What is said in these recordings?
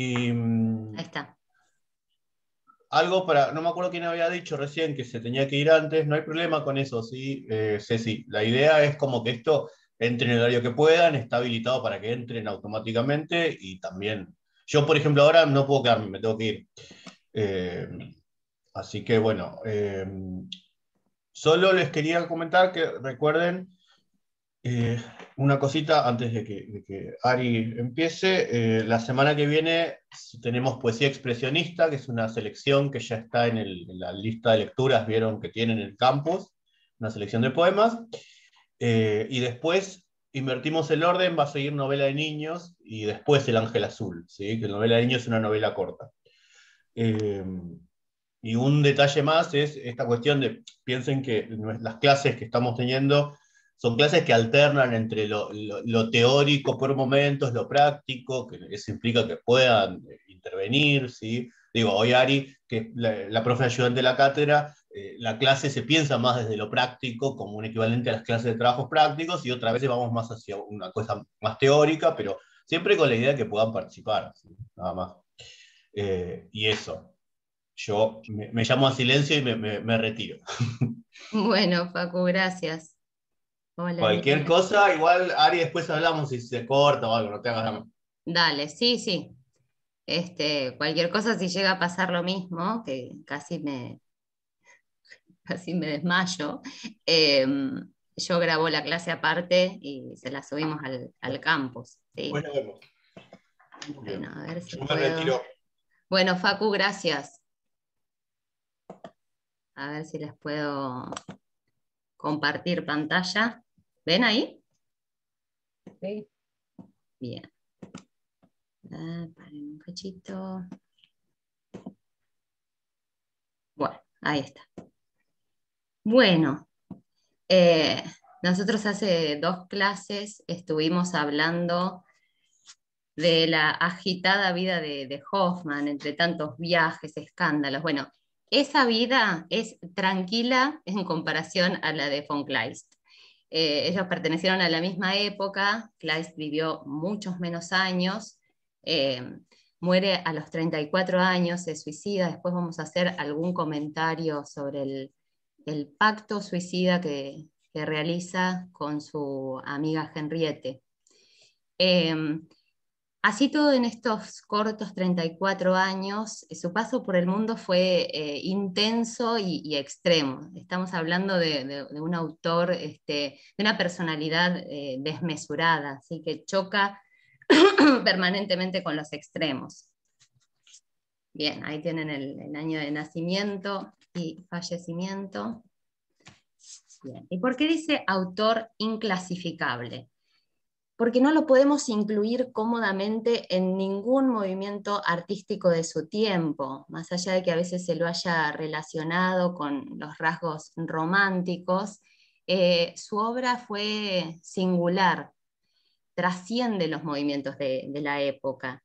Y Ahí está. algo para, no me acuerdo quién había dicho recién que se tenía que ir antes, no hay problema con eso, sí, Ceci. La idea es como que esto entre en el horario que puedan, está habilitado para que entren automáticamente y también, yo por ejemplo ahora no puedo quedarme, me tengo que ir. Eh, Así que bueno, solo les quería comentar que recuerden una cosita antes de que Ari empiece. La semana que viene tenemos poesía expresionista, que es una selección que ya está en la lista de lecturas, vieron que tienen en el campus, una selección de poemas. Y después invertimos el orden, va a seguir novela de niños y después El Ángel Azul, ¿sí? Que novela de niños es una novela corta. Eh, y un detalle más es esta cuestión de, piensen que las clases que estamos teniendo son clases que alternan entre lo teórico por momentos, lo práctico, que eso implica que puedan intervenir, ¿sí? Digo, hoy Ari, que es la profe ayudante de la cátedra, la clase se piensa más desde lo práctico, como un equivalente a las clases de trabajos prácticos, y otra vez vamos más hacia una cosa más teórica, pero siempre con la idea de que puedan participar, ¿sí? Nada más. Y eso. Yo me llamo a silencio y me retiro. Bueno, Facu, gracias. Hola, Cualquier Emilia. cosa, igual Ari, después hablamos si se corta o algo, no te hagas la... Dale, sí, sí. Cualquier cosa, si llega a pasar lo mismo, que casi me desmayo, eh, yo grabo la clase aparte y se la subimos al campus, Después ¿sí? nos vemos. Bien. Bueno, a ver si Yo me puedo. retiro. Bueno, Facu, gracias. A ver si les puedo compartir pantalla. ¿Ven ahí? Sí. Bien. Paren un cachito. Bueno, ahí está. Bueno, eh, nosotros hace 2 clases estuvimos hablando de la agitada vida de Hoffman, entre tantos viajes, escándalos. Bueno, esa vida es tranquila en comparación a la de von Kleist. Ellos pertenecieron a la misma época, Kleist vivió muchos menos años, eh, muere a los 34 años, se suicida, después vamos a hacer algún comentario sobre el pacto suicida que realiza con su amiga Henriette. Eh, Así todo en estos cortos 34 años, su paso por el mundo fue intenso y extremo. Estamos hablando de un autor, de una personalidad desmesurada, así que choca permanentemente con los extremos. Bien, ahí tienen el año de nacimiento y fallecimiento. Bien. ¿Y por qué dice autor inclasificable? Porque no lo podemos incluir cómodamente en ningún movimiento artístico de su tiempo, más allá de que a veces se lo haya relacionado con los rasgos románticos. Su obra fue singular, trasciende los movimientos de la época.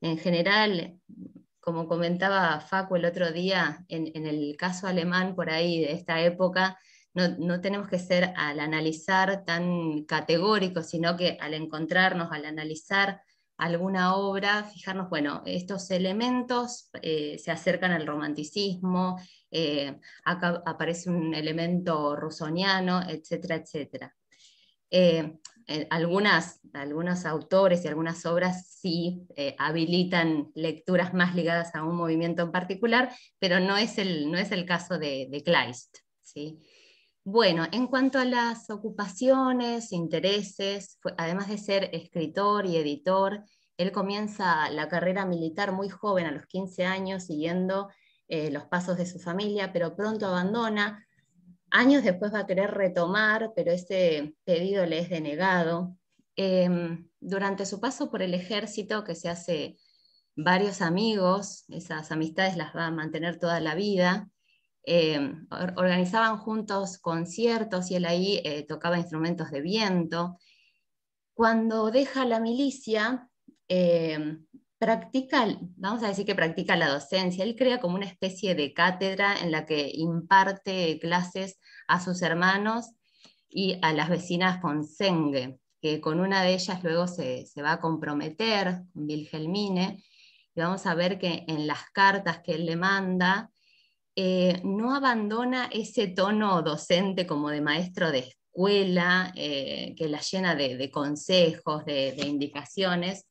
En general, como comentaba Facu el otro día, en el caso alemán por ahí de esta época, no tenemos que ser al analizar tan categóricos, sino que al encontrarnos, al analizar alguna obra, fijarnos, bueno, estos elementos se acercan al romanticismo, acá aparece un elemento rusoniano, etcétera, etcétera. Eh, algunos autores y algunas obras sí habilitan lecturas más ligadas a un movimiento en particular, pero no es el caso de Kleist, ¿sí? Bueno, en cuanto a las ocupaciones, intereses, además de ser escritor y editor, él comienza la carrera militar muy joven, a los 15 años, siguiendo los pasos de su familia, pero pronto abandona. Años después va a querer retomar, pero ese pedido le es denegado. Durante su paso por el ejército, que se hace varios amigos, esas amistades las va a mantener toda la vida. Organizaban juntos conciertos y él ahí tocaba instrumentos de viento. Cuando deja la milicia, vamos a decir que practica la docencia. Él crea como una especie de cátedra en la que imparte clases a sus hermanos y a las vecinas con Senge, que con una de ellas luego se va a comprometer, con Wilhelmine, y vamos a ver que en las cartas que él le manda, no abandona ese tono docente como de maestro de escuela, que la llena de consejos, de indicaciones.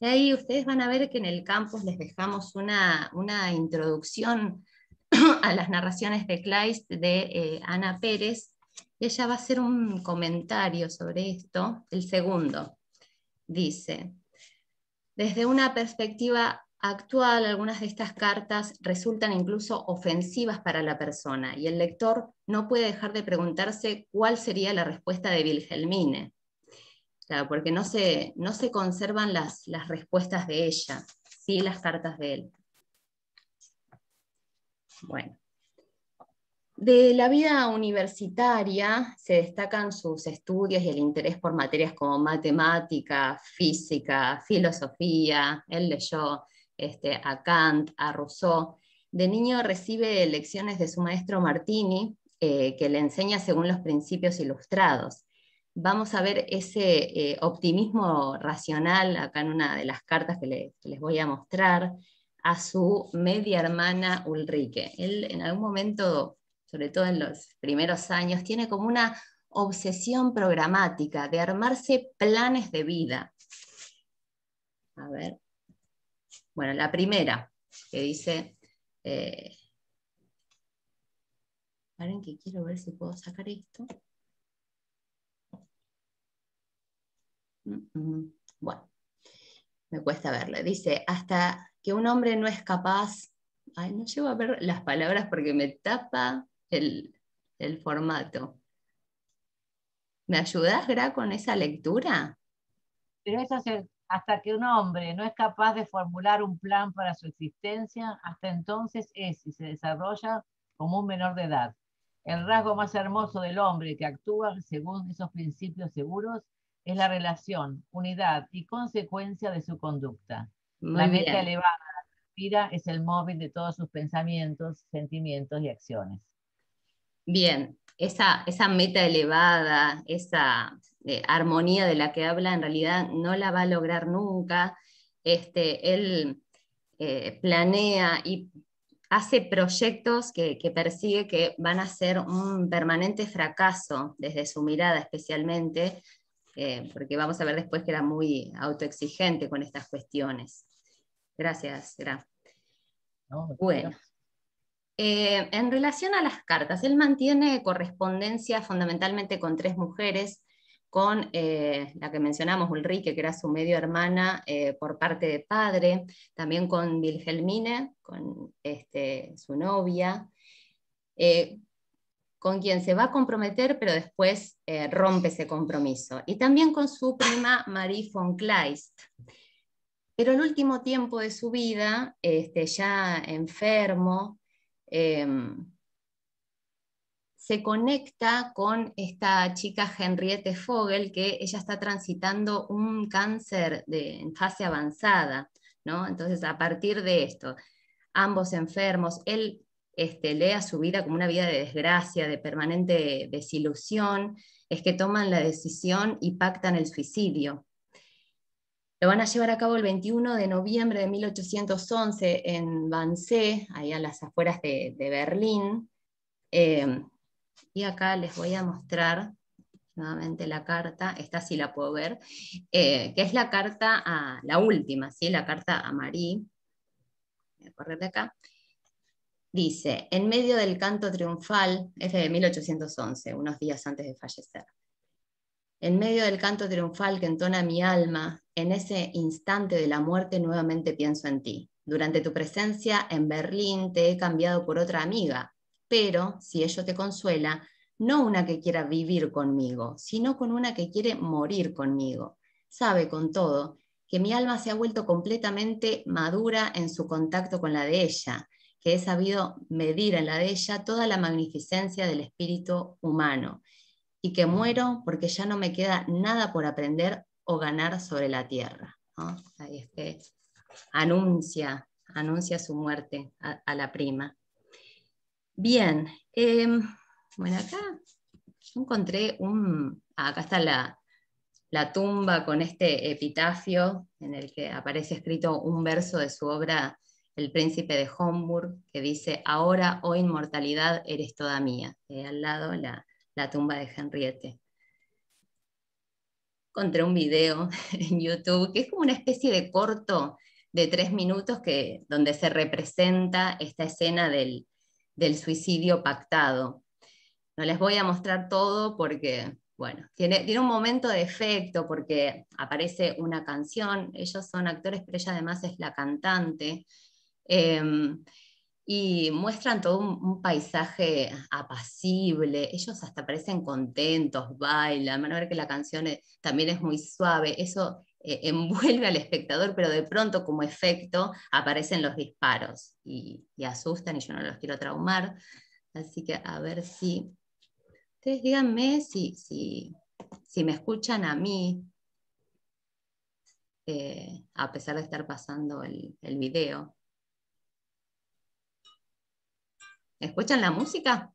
Y ahí ustedes van a ver que en el campus les dejamos una introducción a las narraciones de Kleist de Ana Pérez, y ella va a hacer un comentario sobre esto, el segundo. Dice: desde una perspectiva actual, algunas de estas cartas resultan incluso ofensivas para la persona, y el lector no puede dejar de preguntarse cuál sería la respuesta de Wilhelmine. Claro, porque no se conservan las respuestas de ella, sí las cartas de él. Bueno. De la vida universitaria se destacan sus estudios y el interés por materias como matemática, física, filosofía. Él leyó a Kant, a Rousseau. De niño recibe lecciones de su maestro Martini, que le enseña según los principios ilustrados. Vamos a ver ese optimismo racional acá en una de las cartas que les voy a mostrar a su media hermana Ulrike. Él en algún momento, sobre todo en los primeros años, tiene como una obsesión programática de armarse planes de vida. A ver. Bueno, la primera, que dice... paren que quiero ver si puedo sacar esto. Bueno, me cuesta verlo. Dice: hasta que un hombre no es capaz... Ay, no llego a ver las palabras porque me tapa el formato. ¿Me ayudás, Gra, con esa lectura? Pero eso es hasta que un hombre no es capaz de formular un plan para su existencia, hasta entonces es y se desarrolla como un menor de edad. El rasgo más hermoso del hombre que actúa según esos principios seguros es la relación, unidad y consecuencia de su conducta. La Muy meta bien. elevada que aspira es el móvil de todos sus pensamientos, sentimientos y acciones. Bien, esa meta elevada, esa armonía de la que habla, en realidad no la va a lograr nunca. Él planea y hace proyectos que persigue que van a ser un permanente fracaso desde su mirada especialmente, porque vamos a ver después que era muy autoexigente con estas cuestiones. Gracias, Gra. ¿No? Bueno. En relación a las cartas, él mantiene correspondencia fundamentalmente con 3 mujeres, con la que mencionamos, Ulrike, que era su medio hermana por parte de padre, también con Wilhelmine, con su novia, con quien se va a comprometer, pero después rompe ese compromiso, y también con su prima Marie von Kleist. Pero el último tiempo de su vida, ya enfermo, se conecta con esta chica Henriette Vogel, que ella está transitando un cáncer en fase avanzada, ¿no? Entonces, a partir de esto, ambos enfermos, él lea su vida como una vida de desgracia, de permanente desilusión, es que toman la decisión y pactan el suicidio. Lo van a llevar a cabo el 21 de noviembre de 1811 en Wannsee, ahí a las afueras de Berlín. Y acá les voy a mostrar nuevamente la carta, esta sí la puedo ver, que es la carta la última, ¿sí? La carta a Marie. Voy a correr de acá. Dice: en medio del canto triunfal, es de 1811, unos días antes de fallecer. En medio del canto triunfal que entona mi alma, en ese instante de la muerte nuevamente pienso en ti. Durante tu presencia en Berlín te he cambiado por otra amiga, pero, si ello te consuela, no una que quiera vivir conmigo, sino con una que quiere morir conmigo. Sabe, con todo, que mi alma se ha vuelto completamente madura en su contacto con la de ella, que he sabido medir en la de ella toda la magnificencia del espíritu humano, y que muero porque ya no me queda nada por aprender o ganar sobre la tierra, ¿no? Ahí anuncia su muerte a la prima. Bien, bueno, acá yo encontré acá está la tumba con este epitafio en el que aparece escrito un verso de su obra El príncipe de Homburg, que dice: ahora, oh inmortalidad, eres toda mía. Al lado la tumba de Henriette. Encontré un video en YouTube que es como una especie de corto de 3 minutos donde se representa esta escena del suicidio pactado. No les voy a mostrar todo porque, bueno, tiene un momento de efecto porque aparece una canción, ellos son actores, pero ella además es la cantante, y muestran todo un paisaje apacible, ellos hasta parecen contentos, bailan, van a ver que la canción también es muy suave, eso envuelve al espectador, pero de pronto como efecto aparecen los disparos y asustan, y yo no los quiero traumar, así que a ver si... Ustedes díganme si me escuchan a mí, a pesar de estar pasando el video. ¿Escuchan la música?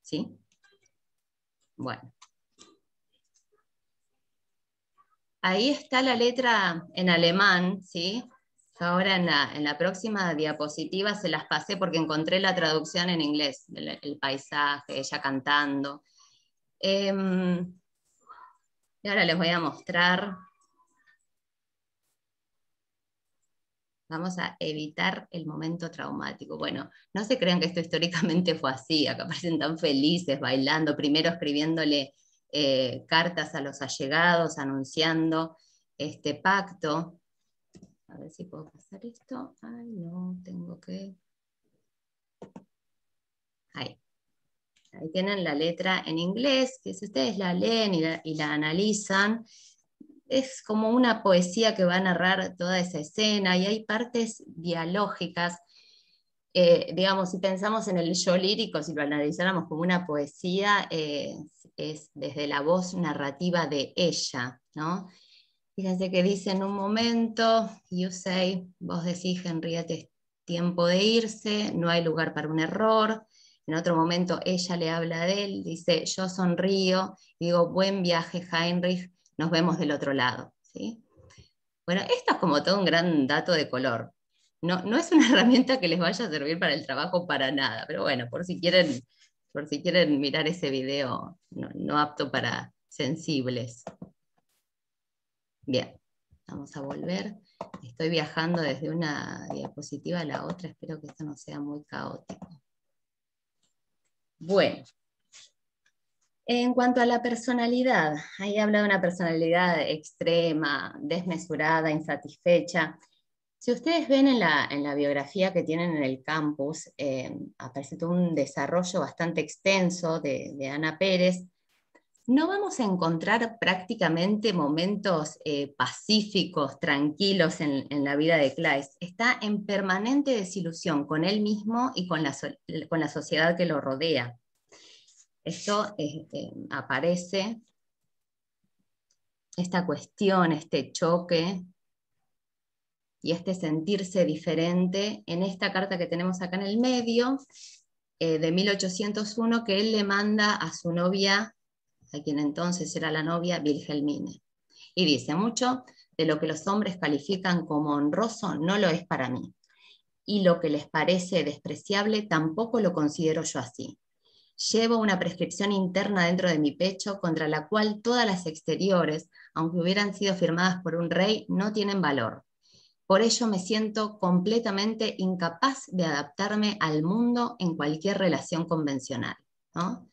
¿Sí? Bueno. Ahí está la letra en alemán, ¿sí? Ahora en la próxima diapositiva se las pasé porque encontré la traducción en inglés, el paisaje, ella cantando. Y ahora les voy a mostrar. Vamos a evitar el momento traumático. Bueno, no se crean que esto históricamente fue así, acá aparecen tan felices, bailando, primero escribiéndole cartas a los allegados, anunciando este pacto. A ver si puedo pasar esto. Ay, no, tengo que... Ahí. Ahí tienen la letra en inglés, que si ustedes la leen y la analizan, es como una poesía que va a narrar toda esa escena, y hay partes dialógicas. Digamos, si pensamos en el yo lírico, si lo analizáramos como una poesía, es desde la voz narrativa de ella, ¿no? Fíjense que dice en un momento, you say, vos decís, Henriette, es tiempo de irse, no hay lugar para un error. En otro momento ella le habla de él, dice, yo sonrío, y digo, buen viaje, Heinrich, nos vemos del otro lado, ¿sí? Bueno, esto es como todo un gran dato de color. No es una herramienta que les vaya a servir para el trabajo para nada, pero bueno, por si quieren mirar ese video no apto para sensibles. Bien, vamos a volver. Estoy viajando desde una diapositiva a la otra, espero que esto no sea muy caótico. Bueno, en cuanto a la personalidad, ahí habla de una personalidad extrema, desmesurada, insatisfecha. Si ustedes ven en la biografía que tienen en el campus, aparece todo un desarrollo bastante extenso de Ana Pérez. No vamos a encontrar prácticamente momentos pacíficos, tranquilos en la vida de Kleist. Está en permanente desilusión con él mismo y con la sociedad que lo rodea. Esto aparece, esta cuestión, este choque y este sentirse diferente en esta carta que tenemos acá en el medio, de 1801, que él le manda a su novia, a quien entonces era la novia, Wilhelmine. Y dice, mucho de lo que los hombres califican como honroso no lo es para mí, y lo que les parece despreciable tampoco lo considero yo así. Llevo una prescripción interna dentro de mi pecho contra la cual todas las exteriores, aunque hubieran sido firmadas por un rey, no tienen valor. Por ello me siento completamente incapaz de adaptarme al mundo en cualquier relación convencional, ¿no?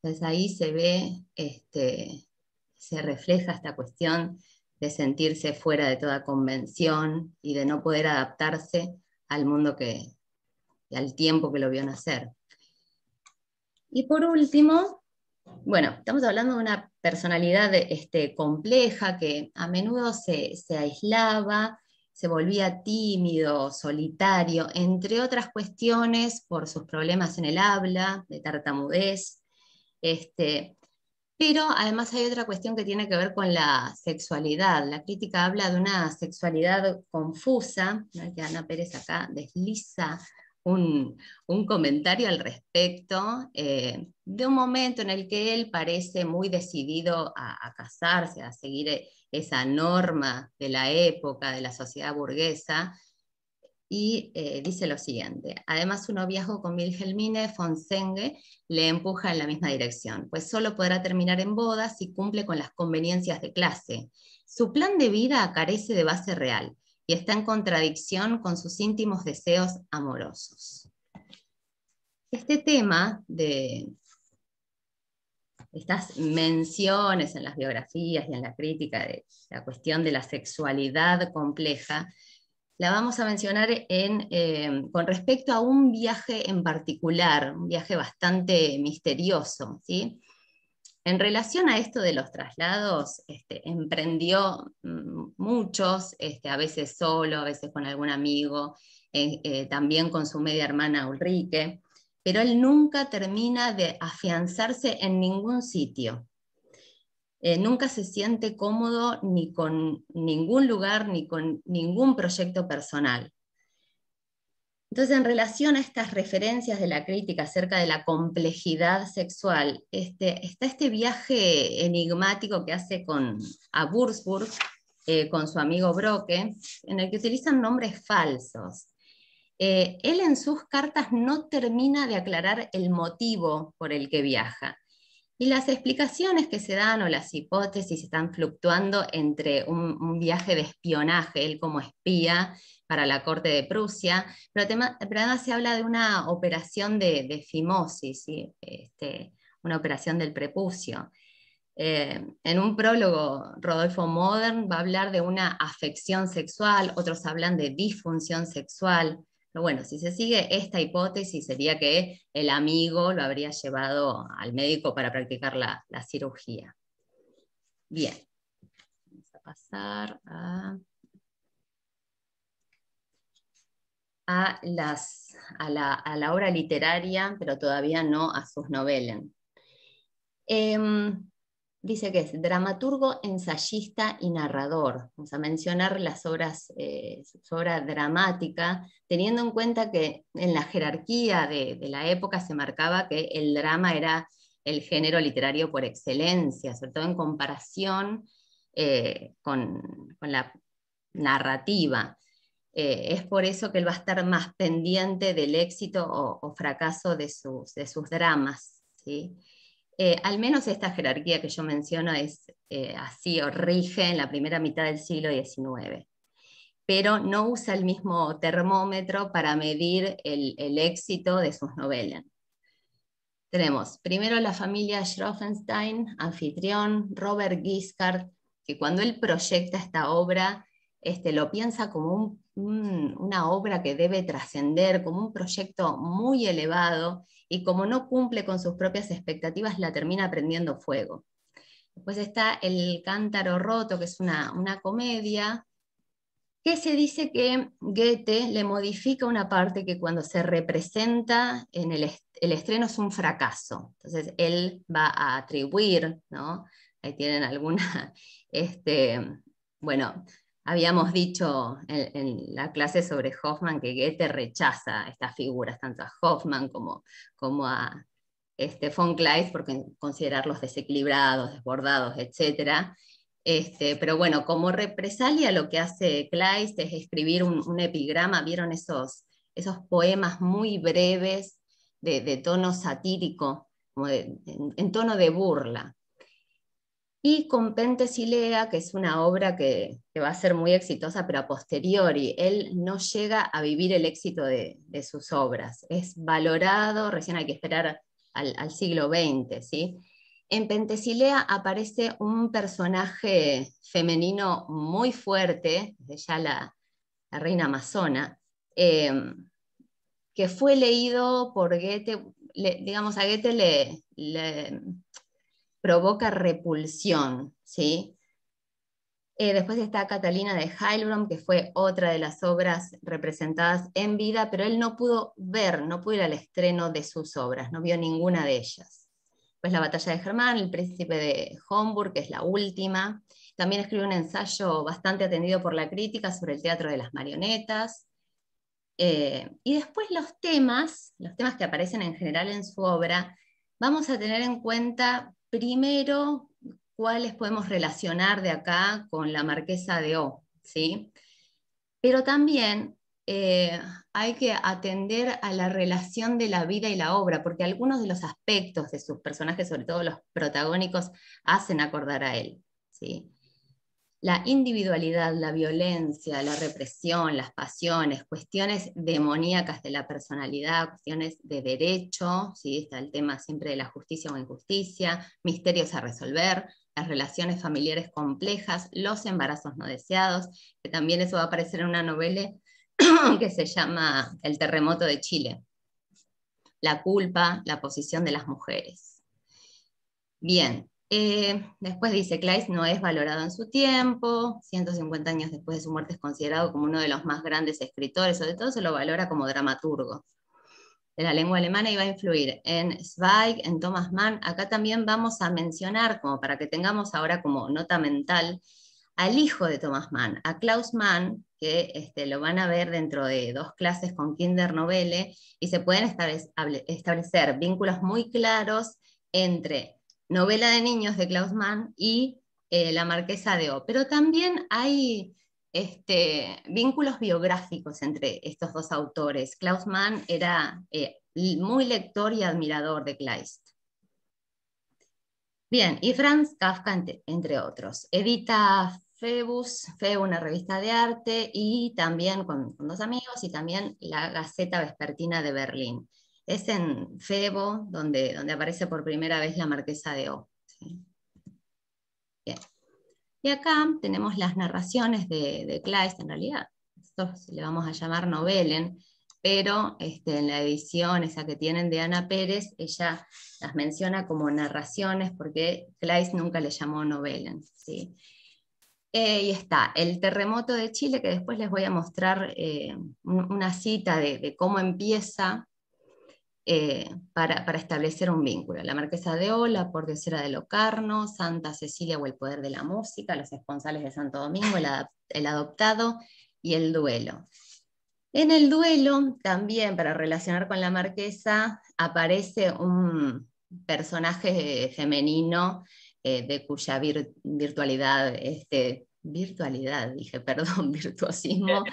Entonces ahí se ve, se refleja esta cuestión de sentirse fuera de toda convención y de no poder adaptarse al mundo y al tiempo que lo vio nacer. Y por último, bueno, estamos hablando de una personalidad compleja que a menudo se aislaba, se volvía tímido, solitario, entre otras cuestiones por sus problemas en el habla, de tartamudez. Pero además hay otra cuestión que tiene que ver con la sexualidad. La crítica habla de una sexualidad confusa, ¿no? Que Ana Pérez acá desliza un comentario al respecto de un momento en el que él parece muy decidido a casarse, a seguir esa norma de la época, de la sociedad burguesa, y dice lo siguiente: además, su noviazgo con Wilhelmine von Senge le empuja en la misma dirección, pues solo podrá terminar en boda si cumple con las conveniencias de clase. Su plan de vida carece de base real y está en contradicción con sus íntimos deseos amorosos. Este tema de estas menciones en las biografías y en la crítica de la cuestión de la sexualidad compleja, la vamos a mencionar con respecto a un viaje en particular, un viaje bastante misterioso, ¿sí? En relación a esto de los traslados, emprendió muchos, a veces solo, a veces con algún amigo, también con su media hermana Ulrike, pero él nunca termina de afianzarse en ningún sitio. Nunca se siente cómodo ni con ningún lugar, ni con ningún proyecto personal. Entonces, en relación a estas referencias de la crítica acerca de la complejidad sexual, está este viaje enigmático que hace a Würzburg con su amigo Broque, en el que utilizan nombres falsos. Él en sus cartas no termina de aclarar el motivo por el que viaja. Y las explicaciones que se dan o las hipótesis están fluctuando entre un viaje de espionaje, él como espía para la corte de Prusia, pero además se habla de una operación de fimosis, ¿sí? Una operación del prepucio. En un prólogo, Rodolfo Modern va a hablar de una afección sexual, otros hablan de disfunción sexual. Pero bueno, si se sigue esta hipótesis, sería que el amigo lo habría llevado al médico para practicar la cirugía. Bien, vamos a pasar a la obra literaria, pero todavía no a sus novelas. Dice que es dramaturgo, ensayista y narrador. Vamos a mencionar su obra dramática, teniendo en cuenta que en la jerarquía de la época se marcaba que el drama era el género literario por excelencia, sobre todo en comparación con la narrativa. Es por eso que él va a estar más pendiente del éxito o fracaso de sus dramas, ¿sí? Al menos esta jerarquía que yo menciono es así, o rige en la primera mitad del siglo XIX, pero no usa el mismo termómetro para medir el éxito de sus novelas. Tenemos primero la familia Schroffenstein, Anfitrión, Robert Guiscard, que cuando él proyecta esta obra, lo piensa como una obra que debe trascender, como un proyecto muy elevado, y como no cumple con sus propias expectativas, la termina prendiendo fuego. Después está El Cántaro Roto, que es una comedia, que se dice que Goethe le modifica una parte que cuando se representa en el estreno es un fracaso. Entonces él va a atribuir, ¿no? Ahí tienen alguna, bueno, habíamos dicho en la clase sobre Hoffmann que Goethe rechaza estas figuras, tanto a Hoffmann como a von Kleist, por considerarlos desequilibrados, desbordados, etc. Pero bueno, como represalia lo que hace Kleist es escribir un epigrama. ¿Vieron esos poemas muy breves de tono satírico, como en tono de burla? Y con Penthesilea, que es una obra que va a ser muy exitosa, pero a posteriori, él no llega a vivir el éxito de sus obras. Es valorado, recién hay que esperar al siglo XX, ¿sí? En Penthesilea aparece un personaje femenino muy fuerte, ya la reina amazona, que fue leído por Goethe. Digamos, a Goethe le provoca repulsión, ¿sí? Después está Catalina de Heilbronn, que fue otra de las obras representadas en vida, pero él no pudo ir al estreno de sus obras, no vio ninguna de ellas. Pues La batalla de Germán, El príncipe de Homburg, que es la última. También escribió un ensayo bastante atendido por la crítica sobre el teatro de las marionetas. Y después los temas que aparecen en general en su obra, vamos a tener en cuenta primero cuáles podemos relacionar de acá con la Marquesa de O, ¿sí? Pero también hay que atender a la relación de la vida y la obra, porque algunos de los aspectos de sus personajes, sobre todo los protagónicos, hacen acordar a él, ¿sí? La individualidad, la violencia, la represión, las pasiones, cuestiones demoníacas de la personalidad, cuestiones de derecho, ¿sí? Está el tema siempre de la justicia o injusticia, misterios a resolver, las relaciones familiares complejas, los embarazos no deseados, que también eso va a aparecer en una novela que se llama El terremoto de Chile. La culpa, la posición de las mujeres. Bien, después dice, Kleist no es valorado en su tiempo, 150 años después de su muerte es considerado como uno de los más grandes escritores, sobre todo se lo valora como dramaturgo de la lengua alemana y va a influir en Zweig, en Thomas Mann. Acá también vamos a mencionar, como para que tengamos ahora como nota mental, al hijo de Thomas Mann, a Klaus Mann, que lo van a ver dentro de 2 clases con Kindernovelle, y se pueden establecer vínculos muy claros entre novela de niños de Klaus Mann y La Marquesa de O. Pero también hay vínculos biográficos entre estos 2 autores. Klaus Mann era muy lector y admirador de Kleist. Bien, y Franz Kafka, entre otros. Edita Phoebus, una revista de arte, y también con 2 amigos, y también la Gaceta Vespertina de Berlín. Es en Febo donde aparece por primera vez la Marquesa de O. ¿Sí? Bien. Y acá tenemos las narraciones de Kleist, en realidad, esto le vamos a llamar novelen, pero en la edición esa que tienen de Ana Pérez, ella las menciona como narraciones porque Kleist nunca le llamó novelen, ¿sí? Y está El terremoto de Chile, que después les voy a mostrar una cita de cómo empieza para establecer un vínculo. La Marquesa de O, La pordiosera de Locarno, Santa Cecilia o El poder de la música, Los esponsales de Santo Domingo, el adoptado y El duelo. En El duelo, también para relacionar con la Marquesa, aparece un personaje femenino de cuya virtualidad, virtuosismo,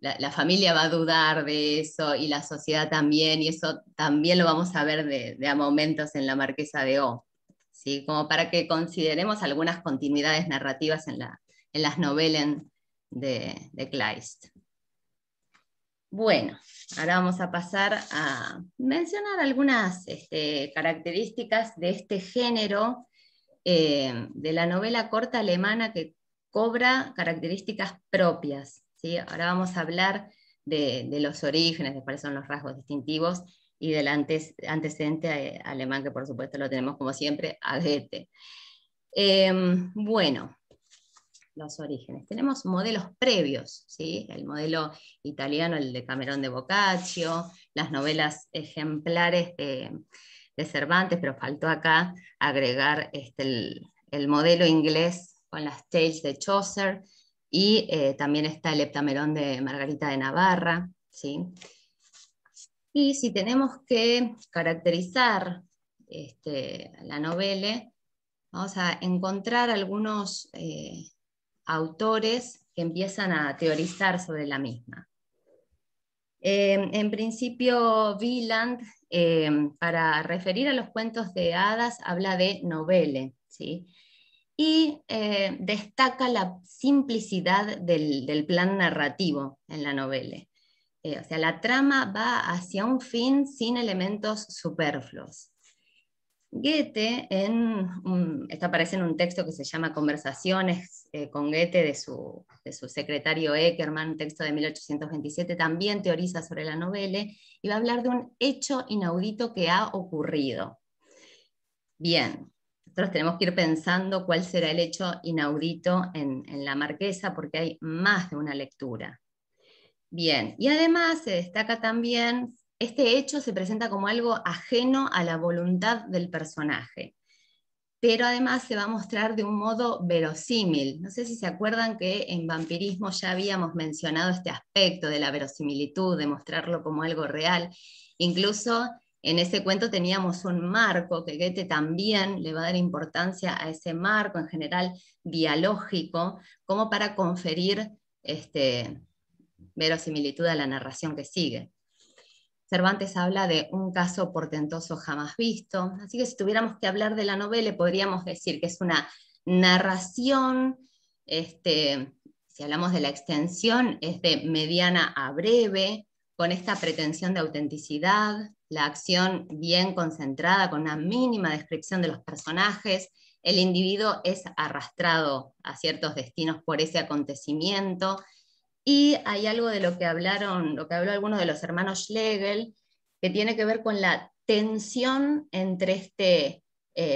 la familia va a dudar de eso y la sociedad también, y eso también lo vamos a ver de a momentos en La Marquesa de O, ¿sí? Como para que consideremos algunas continuidades narrativas en las novelas de Kleist. Bueno, ahora vamos a pasar a mencionar algunas características de este género de la novela corta alemana que cobra características propias, ¿sí? Ahora vamos a hablar de los orígenes, de cuáles son los rasgos distintivos y del antecedente alemán, que por supuesto lo tenemos como siempre, a Goethe. Bueno, los orígenes. Tenemos modelos previos, ¿sí? El modelo italiano, el de Camerón de Boccaccio, las novelas ejemplares de Cervantes, pero faltó acá agregar el modelo inglés con las Tales de Chaucer, y también está el Heptamerón de Margarita de Navarra, ¿sí? Y si tenemos que caracterizar la novela, vamos a encontrar algunos autores que empiezan a teorizar sobre la misma. En principio, Wieland, para referir a los cuentos de hadas, habla de novelle, ¿sí? Y destaca la simplicidad del plan narrativo en la novela. O sea, la trama va hacia un fin sin elementos superfluos. Goethe, esto aparece en un texto que se llama Conversaciones con Goethe de su secretario Eckermann, un texto de 1827, también teoriza sobre la novela y va a hablar de un hecho inaudito que ha ocurrido. Bien, nosotros tenemos que ir pensando cuál será el hecho inaudito en la Marquesa, porque hay más de una lectura. Bien, y además se destaca también, este hecho se presenta como algo ajeno a la voluntad del personaje. pero además se va a mostrar de un modo verosímil. No sé si se acuerdan que en vampirismo ya habíamos mencionado este aspecto de la verosimilitud, de mostrarlo como algo real. Incluso en ese cuento teníamos un marco, que Goethe también le va a dar importancia a ese marco, en general dialógico, como para conferir verosimilitud a la narración que sigue. Cervantes habla de un caso portentoso jamás visto, así que si tuviéramos que hablar de la novela, podríamos decir que es una narración, si hablamos de la extensión, es de mediana a breve, con esta pretensión de autenticidad, la acción bien concentrada, con una mínima descripción de los personajes, el individuo es arrastrado a ciertos destinos por ese acontecimiento, y hay algo de lo que habló alguno de los hermanos Schlegel, que tiene que ver con la tensión entre este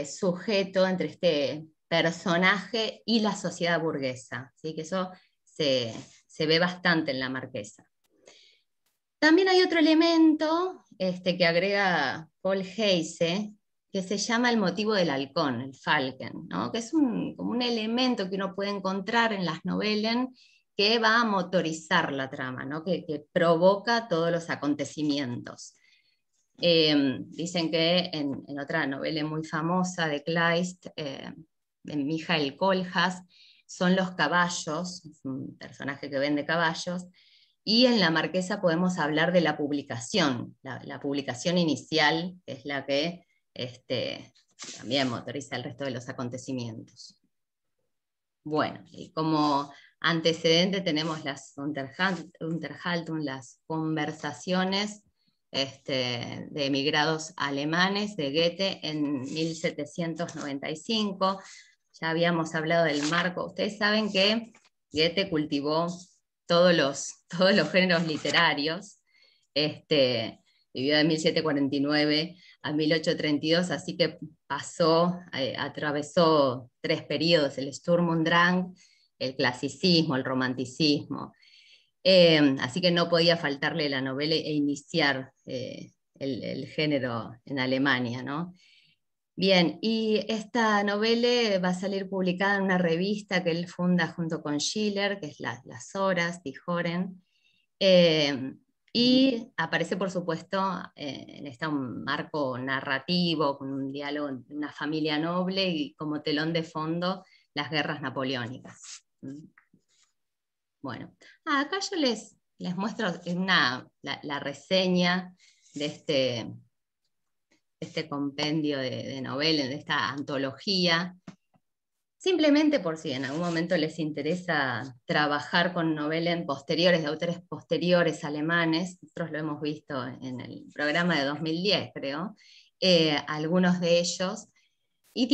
sujeto, entre este personaje y la sociedad burguesa. ¿Sí? Que eso se ve bastante en la Marquesa. También hay otro elemento que agrega Paul Heyse, que se llama el motivo del halcón, el falken, ¿no? Que es como un elemento que uno puede encontrar en las novelas que va a motorizar la trama, ¿no? que provoca todos los acontecimientos. Dicen que en otra novela muy famosa de Kleist, de Michael Kohlhaas, son los caballos, es un personaje que vende caballos, y en la Marquesa podemos hablar de la publicación, la publicación inicial, que es la que también motoriza el resto de los acontecimientos. Bueno, y como antecedente tenemos las Unterhaltung, las conversaciones de emigrados alemanes de Goethe en 1795. Ya habíamos hablado del marco. Ustedes saben que Goethe cultivó todos los géneros literarios. Vivió de 1749 a 1832, así que atravesó 3 periodos: el Sturm und Drang, el clasicismo, el romanticismo. Así que no podía faltarle la novela e iniciar el género en Alemania, ¿no? Bien, y esta novela va a salir publicada en una revista que él funda junto con Schiller, que es Las Horas, Die Horen, y aparece, por supuesto, en un marco narrativo, con un diálogo de una familia noble y como telón de fondo las guerras napoleónicas. Bueno, acá yo les muestro la reseña de este compendio de novelas, de esta antología, simplemente por si en algún momento les interesa trabajar con novelas posteriores, de autores posteriores alemanes. Nosotros lo hemos visto en el programa de 2010, creo, algunos de ellos, y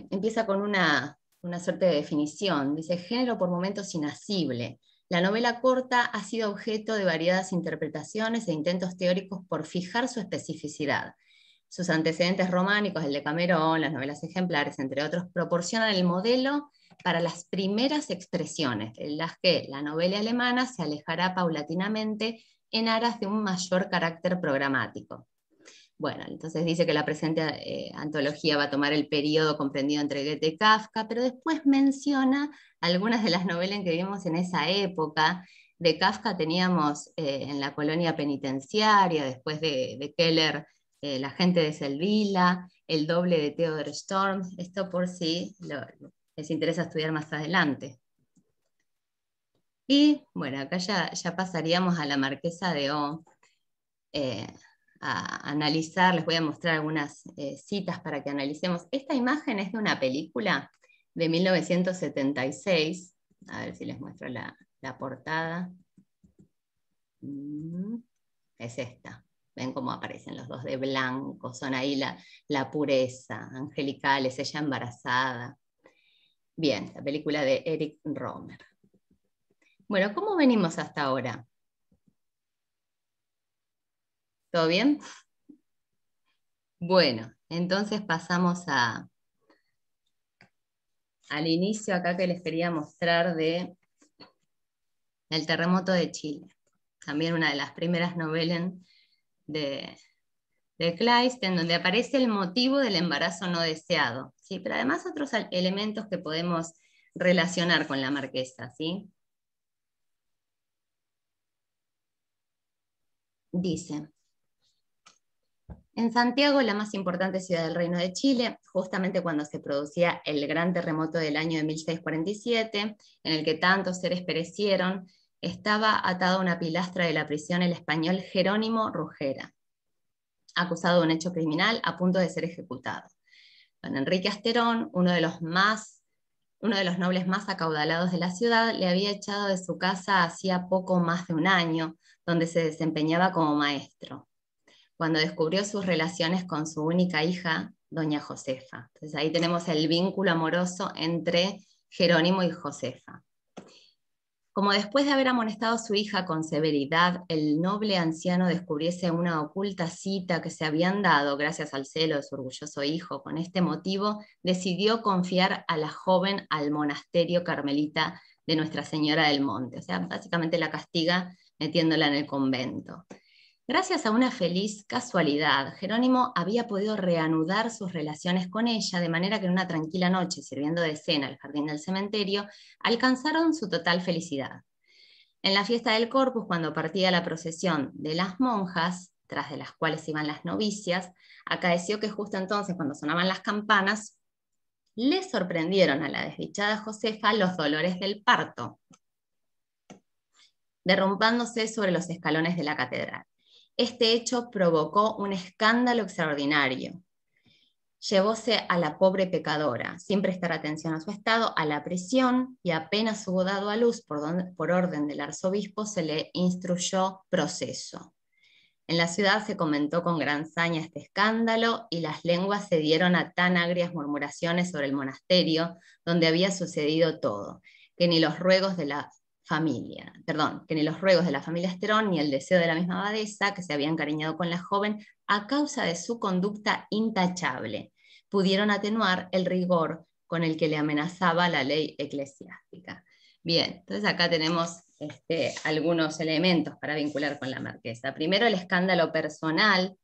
empieza con una suerte de definición, dice: género por momentos inasible. La novela corta ha sido objeto de variadas interpretaciones e intentos teóricos por fijar su especificidad. Sus antecedentes románicos, el Decamerón, las novelas ejemplares, entre otros, proporcionan el modelo para las primeras expresiones, en las que la novela alemana se alejará paulatinamente en aras de un mayor carácter programático. Bueno, entonces dice que la presente antología va a tomar el periodo comprendido entre Goethe y Kafka, pero después menciona algunas de las novelas que vimos en esa época. De Kafka teníamos en La colonia penitenciaria, después de Keller, La gente de Seldwyla, El doble de Theodor Storm. Esto por si les interesa estudiar más adelante. Y bueno, acá ya pasaríamos a la Marquesa de O. A analizar, les voy a mostrar algunas citas para que analicemos. Esta imagen es de una película de 1976. A ver si les muestro la portada. Es esta. Ven cómo aparecen los dos de blanco, son ahí la pureza, angelicales, ella embarazada. Bien, la película de Erich Romer. Bueno, ¿cómo venimos hasta ahora? ¿Todo bien? Bueno, entonces pasamos al inicio acá que les quería mostrar de El terremoto de Chile. También una de las primeras novelas de de Kleist, en donde aparece el motivo del embarazo no deseado, ¿sí? Pero además otros elementos que podemos relacionar con la marquesa, ¿sí? Dice: en Santiago, la más importante ciudad del Reino de Chile, justamente cuando se producía el gran terremoto del año de 1647, en el que tantos seres perecieron, estaba atado a una pilastra de la prisión el español Jerónimo Rugera, acusado de un hecho criminal a punto de ser ejecutado. Don Enrique Asterón, uno de los nobles más acaudalados de la ciudad, le había echado de su casa hacía poco más de un año, donde se desempeñaba como maestro, cuando descubrió sus relaciones con su única hija, doña Josefa. Entonces ahí tenemos el vínculo amoroso entre Jerónimo y Josefa. Como después de haber amonestado a su hija con severidad, el noble anciano descubriese una oculta cita que se habían dado gracias al celo de su orgulloso hijo, con este motivo decidió confiar a la joven al monasterio carmelita de Nuestra Señora del Monte. O sea, básicamente la castiga metiéndola en el convento. Gracias a una feliz casualidad, Jerónimo había podido reanudar sus relaciones con ella, de manera que en una tranquila noche, sirviendo de cena al jardín del cementerio, alcanzaron su total felicidad. En la fiesta del Corpus, cuando partía la procesión de las monjas, tras de las cuales iban las novicias, acaeció que justo entonces, cuando sonaban las campanas, le sorprendieron a la desdichada Josefa los dolores del parto, derrumbándose sobre los escalones de la catedral. Este hecho provocó un escándalo extraordinario. Llevóse a la pobre pecadora, sin prestar atención a su estado, a la prisión, y apenas hubo dado a luz por orden del arzobispo, se le instruyó proceso. En la ciudad se comentó con gran saña este escándalo, y las lenguas se dieron a tan agrias murmuraciones sobre el monasterio, donde había sucedido todo, que ni los ruegos de la familia Asterón, ni el deseo de la misma abadesa, que se había encariñado con la joven a causa de su conducta intachable, pudieron atenuar el rigor con el que le amenazaba la ley eclesiástica. Bien, entonces acá tenemos algunos elementos para vincular con la marquesa. Primero, el escándalo personal,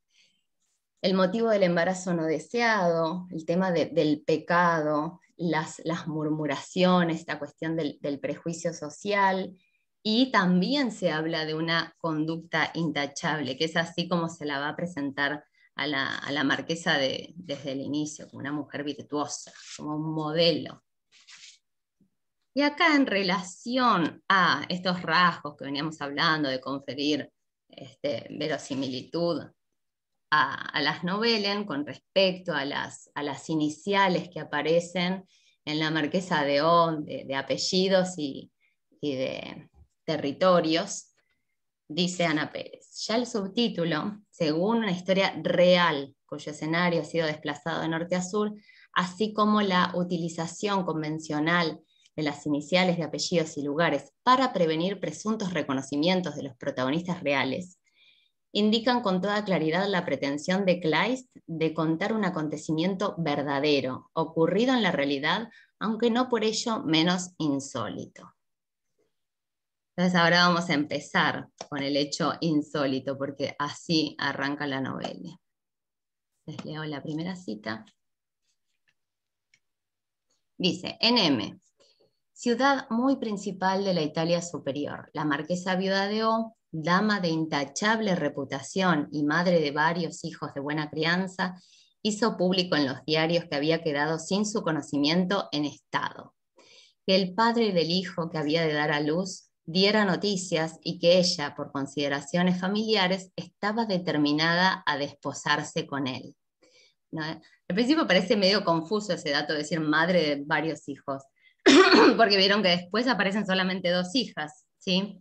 el motivo del embarazo no deseado, el tema del pecado, las murmuraciones, esta cuestión del prejuicio social, y también se habla de una conducta intachable, que es así como se la va a presentar a la marquesa desde el inicio, como una mujer virtuosa, como un modelo. Y acá, en relación a estos rasgos que veníamos hablando de conferir verosimilitud a las novelen con respecto a las iniciales que aparecen en la marquesa de On, de apellidos y de territorios, dice Ana Pérez: ya el subtítulo, según una historia real cuyo escenario ha sido desplazado de norte a sur, así como la utilización convencional de las iniciales de apellidos y lugares para prevenir presuntos reconocimientos de los protagonistas reales, indican con toda claridad la pretensión de Kleist de contar un acontecimiento verdadero, ocurrido en la realidad, aunque no por ello menos insólito. Entonces ahora vamos a empezar con el hecho insólito, porque así arranca la novela. Les leo la primera cita. Dice: en M, ciudad muy principal de la Italia superior, la marquesa viuda de O, dama de intachable reputación y madre de varios hijos de buena crianza, hizo público en los diarios que había quedado sin su conocimiento en estado, que el padre del hijo que había de dar a luz diera noticias y que ella, por consideraciones familiares, estaba determinada a desposarse con él. ¿No? Al principio parece medio confuso ese dato de decir madre de varios hijos, porque vieron que después aparecen solamente 2 hijas, ¿sí?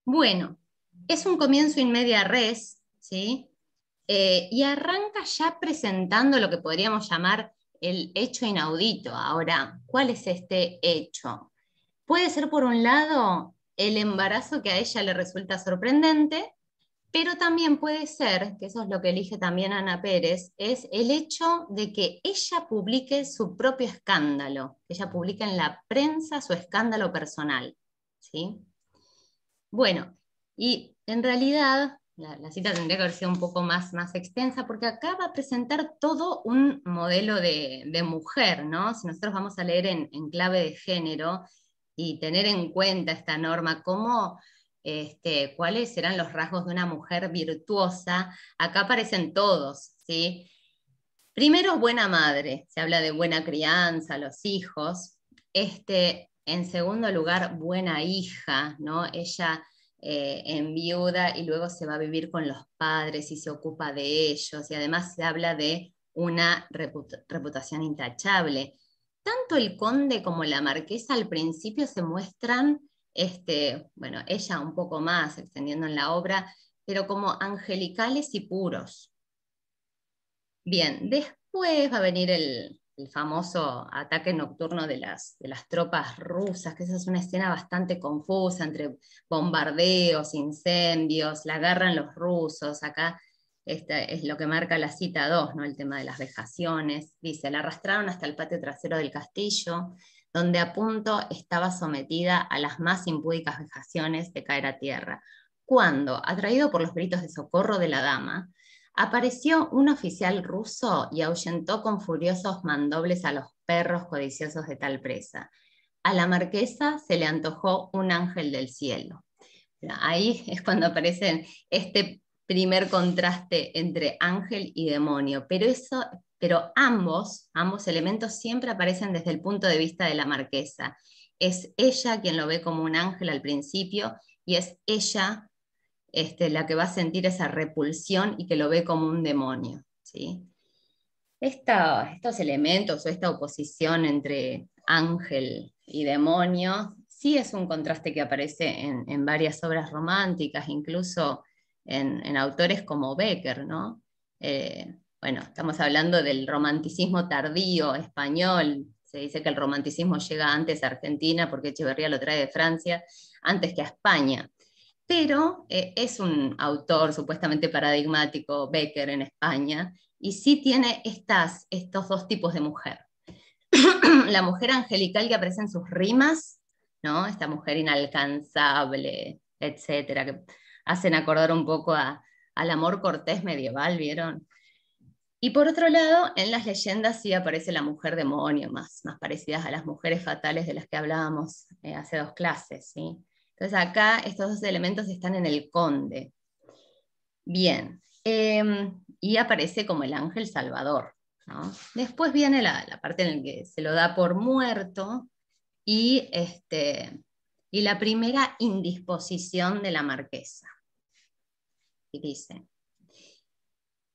Bueno, es un comienzo in media res, ¿sí? Y arranca ya presentando lo que podríamos llamar el hecho inaudito. Ahora, ¿cuál es este hecho? Puede ser, por un lado, el embarazo, que a ella le resulta sorprendente, pero también puede ser, que eso es lo que elige también Ana Pérez, es el hecho de que ella publique su propio escándalo, que ella publique en la prensa su escándalo personal, ¿sí? Bueno, y en realidad la cita tendría que haber sido un poco más extensa, porque acá va a presentar todo un modelo de mujer, ¿no? Si nosotros vamos a leer en clave de género y tener en cuenta esta norma, cuáles serán los rasgos de una mujer virtuosa, acá aparecen todos, ¿sí? Primero, buena madre, se habla de buena crianza, los hijos. En segundo lugar, buena hija, ¿no? Ella enviuda y luego se va a vivir con los padres y se ocupa de ellos, y además se habla de una reputación intachable. Tanto el conde como la marquesa al principio se muestran, bueno, ella un poco más, extendiendo en la obra, pero como angelicales y puros. Bien, después va a venir el famoso ataque nocturno de las tropas rusas, que esa es una escena bastante confusa entre bombardeos, incendios, la agarran los rusos. Acá es lo que marca la cita 2, ¿no? El tema de las vejaciones. Dice, la arrastraron hasta el patio trasero del castillo, donde a punto estaba sometida a las más impúdicas vejaciones de caer a tierra, cuando, atraído por los gritos de socorro de la dama, apareció un oficial ruso y ahuyentó con furiosos mandobles a los perros codiciosos de tal presa. A la marquesa se le antojó un ángel del cielo. Ahí es cuando aparece este primer contraste entre ángel y demonio, pero ambos elementos siempre aparecen desde el punto de vista de la marquesa. Es ella quien lo ve como un ángel al principio, y es ella la que va a sentir esa repulsión y que lo ve como un demonio, ¿sí? Estos elementos o esta oposición entre ángel y demonio sí es un contraste que aparece en varias obras románticas, incluso en autores como Bécquer, ¿no? Bueno, estamos hablando del romanticismo tardío español. Se dice que el romanticismo llega antes a Argentina porque Echeverría lo trae de Francia, antes que a España. Pero es un autor supuestamente paradigmático, Bécquer, en España, y sí tiene estos dos tipos de mujer. La mujer angelical que aparece en sus rimas, ¿no? Esta mujer inalcanzable, etcétera, que hacen acordar un poco al amor cortés medieval, ¿vieron? Y por otro lado, en las leyendas sí aparece la mujer demonio, más parecidas a las mujeres fatales de las que hablábamos hace 2 clases, ¿sí? Entonces acá estos dos elementos están en el conde. Bien, y aparece como el ángel salvador, ¿no? Después viene la parte en la que se lo da por muerto y la primera indisposición de la marquesa. Y dice: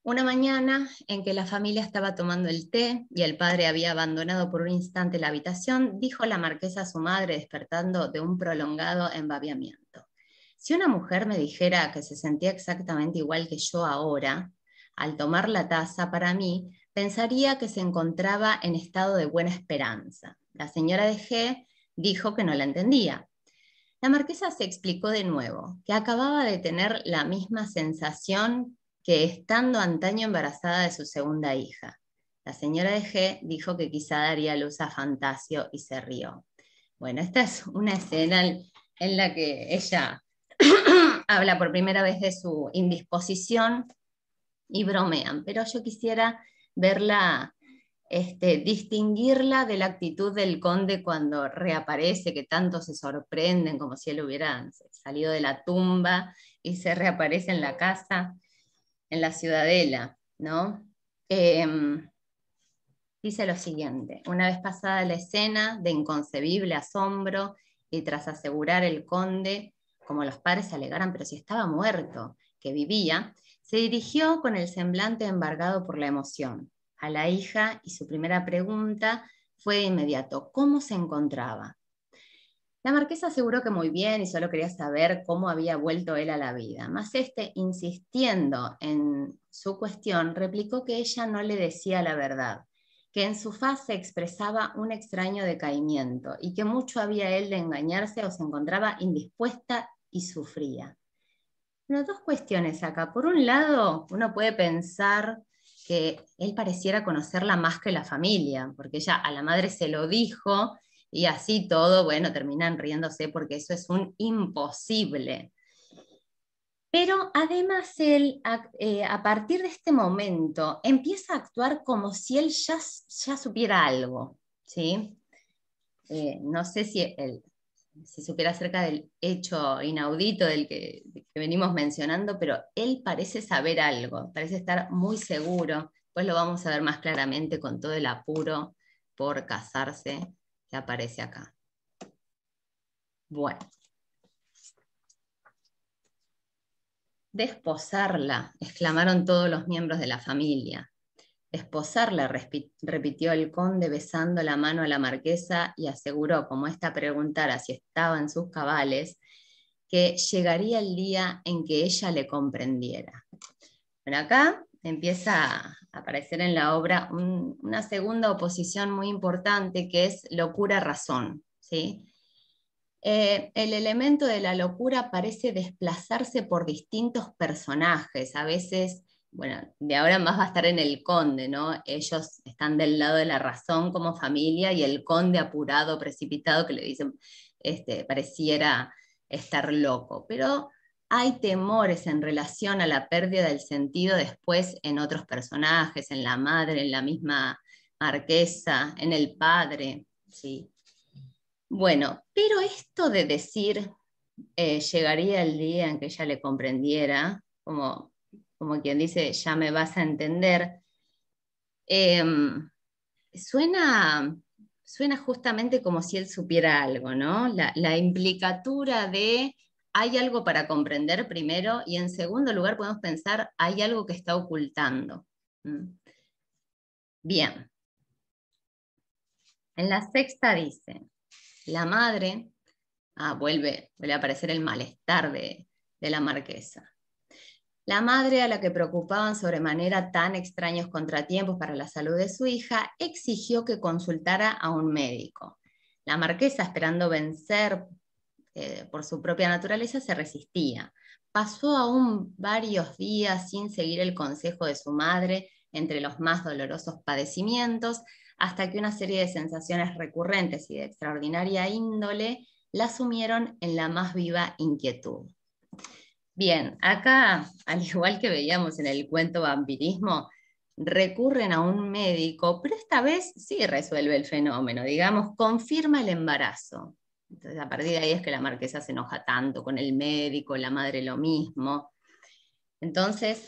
una mañana en que la familia estaba tomando el té y el padre había abandonado por un instante la habitación, dijo la marquesa a su madre, despertando de un prolongado embabiamiento: si una mujer me dijera que se sentía exactamente igual que yo ahora, al tomar la taza, para mí, pensaría que se encontraba en estado de buena esperanza. La señora de G dijo que no la entendía. La marquesa se explicó de nuevo, que acababa de tener la misma sensación que estando antaño embarazada de su segunda hija. La señora de G dijo que quizá daría luz a Fantasio y se rió. Bueno, esta es una escena en la que ella habla por primera vez de su indisposición y bromean, pero yo quisiera verla, distinguirla de la actitud del conde cuando reaparece, que tanto se sorprenden como si él hubiera salido de la tumba y se reaparece en la casa, en la ciudadela, ¿no? Dice lo siguiente: una vez pasada la escena de inconcebible asombro y tras asegurar el conde, como los padres alegaran, pero si estaba muerto, que vivía, se dirigió con el semblante embargado por la emoción a la hija y su primera pregunta fue de inmediato: ¿cómo se encontraba? La marquesa aseguró que muy bien y solo quería saber cómo había vuelto él a la vida, mas insistiendo en su cuestión, replicó que ella no le decía la verdad, que en su faz se expresaba un extraño decaimiento y que mucho había él de engañarse o se encontraba indispuesta y sufría. Bueno, 2 cuestiones acá. Por un lado, uno puede pensar que él pareciera conocerla más que la familia, porque ella a la madre se lo dijo y así todo, bueno, terminan riéndose porque eso es un imposible. Pero además él, a partir de este momento, empieza a actuar como si él ya supiera algo, ¿sí? No sé si supiera acerca del hecho inaudito del que venimos mencionando, pero él parece saber algo, parece estar muy seguro. Pues lo vamos a ver más claramente con todo el apuro por casarse que aparece acá. Bueno. Desposarla, exclamaron todos los miembros de la familia. Desposarla, repitió el conde besando la mano a la marquesa y aseguró, como ésta preguntara si estaba en sus cabales, que llegaría el día en que ella le comprendiera. Bueno, acá empieza a aparecer en la obra una segunda oposición muy importante que es locura-razón, ¿sí? El elemento de la locura parece desplazarse por distintos personajes. A veces, bueno, de ahora en más va a estar en el conde, ¿no? Ellos están del lado de la razón como familia y el conde apurado, precipitado, que le dicen, pareciera estar loco. Pero hay temores en relación a la pérdida del sentido después en otros personajes, en la madre, en la misma marquesa, en el padre, ¿sí? Bueno, pero esto de decir llegaría el día en que ella le comprendiera, como quien dice, ya me vas a entender, suena justamente como si él supiera algo, ¿no? La implicatura de hay algo para comprender primero y en segundo lugar podemos pensar hay algo que está ocultando. Bien. En la sexta dice, la madre, vuelve a aparecer el malestar de la marquesa. La madre, a la que preocupaban sobremanera tan extraños contratiempos para la salud de su hija, exigió que consultara a un médico. La marquesa, esperando vencer por su propia naturaleza, se resistía. Pasó aún varios días sin seguir el consejo de su madre entre los más dolorosos padecimientos, hasta que una serie de sensaciones recurrentes y de extraordinaria índole la sumieron en la más viva inquietud. Bien, acá, al igual que veíamos en el cuento Vampirismo, recurren a un médico, pero esta vez sí resuelve el fenómeno, digamos, confirma el embarazo. Entonces, a partir de ahí es que la marquesa se enoja tanto con el médico, la madre lo mismo. Entonces,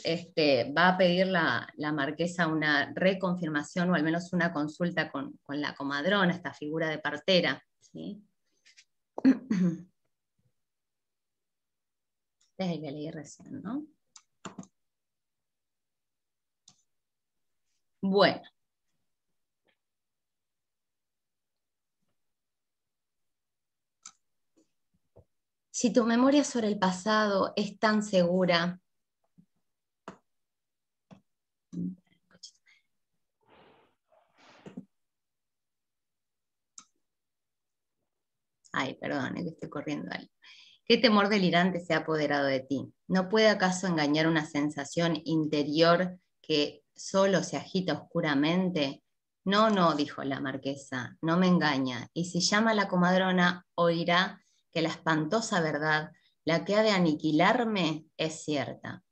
va a pedir la marquesa una reconfirmación o al menos una consulta con la comadrona, esta figura de partera, ¿sí? Desde que leí recién, ¿no? Bueno. Si tu memoria sobre el pasado es tan segura, ay, perdón, que estoy corriendo algo. ¿Qué temor delirante se ha apoderado de ti? ¿No puede acaso engañar una sensación interior que solo se agita oscuramente? No, no, dijo la marquesa, no me engaña. Y si llama a la comadrona, oirá que la espantosa verdad, la que ha de aniquilarme, es cierta.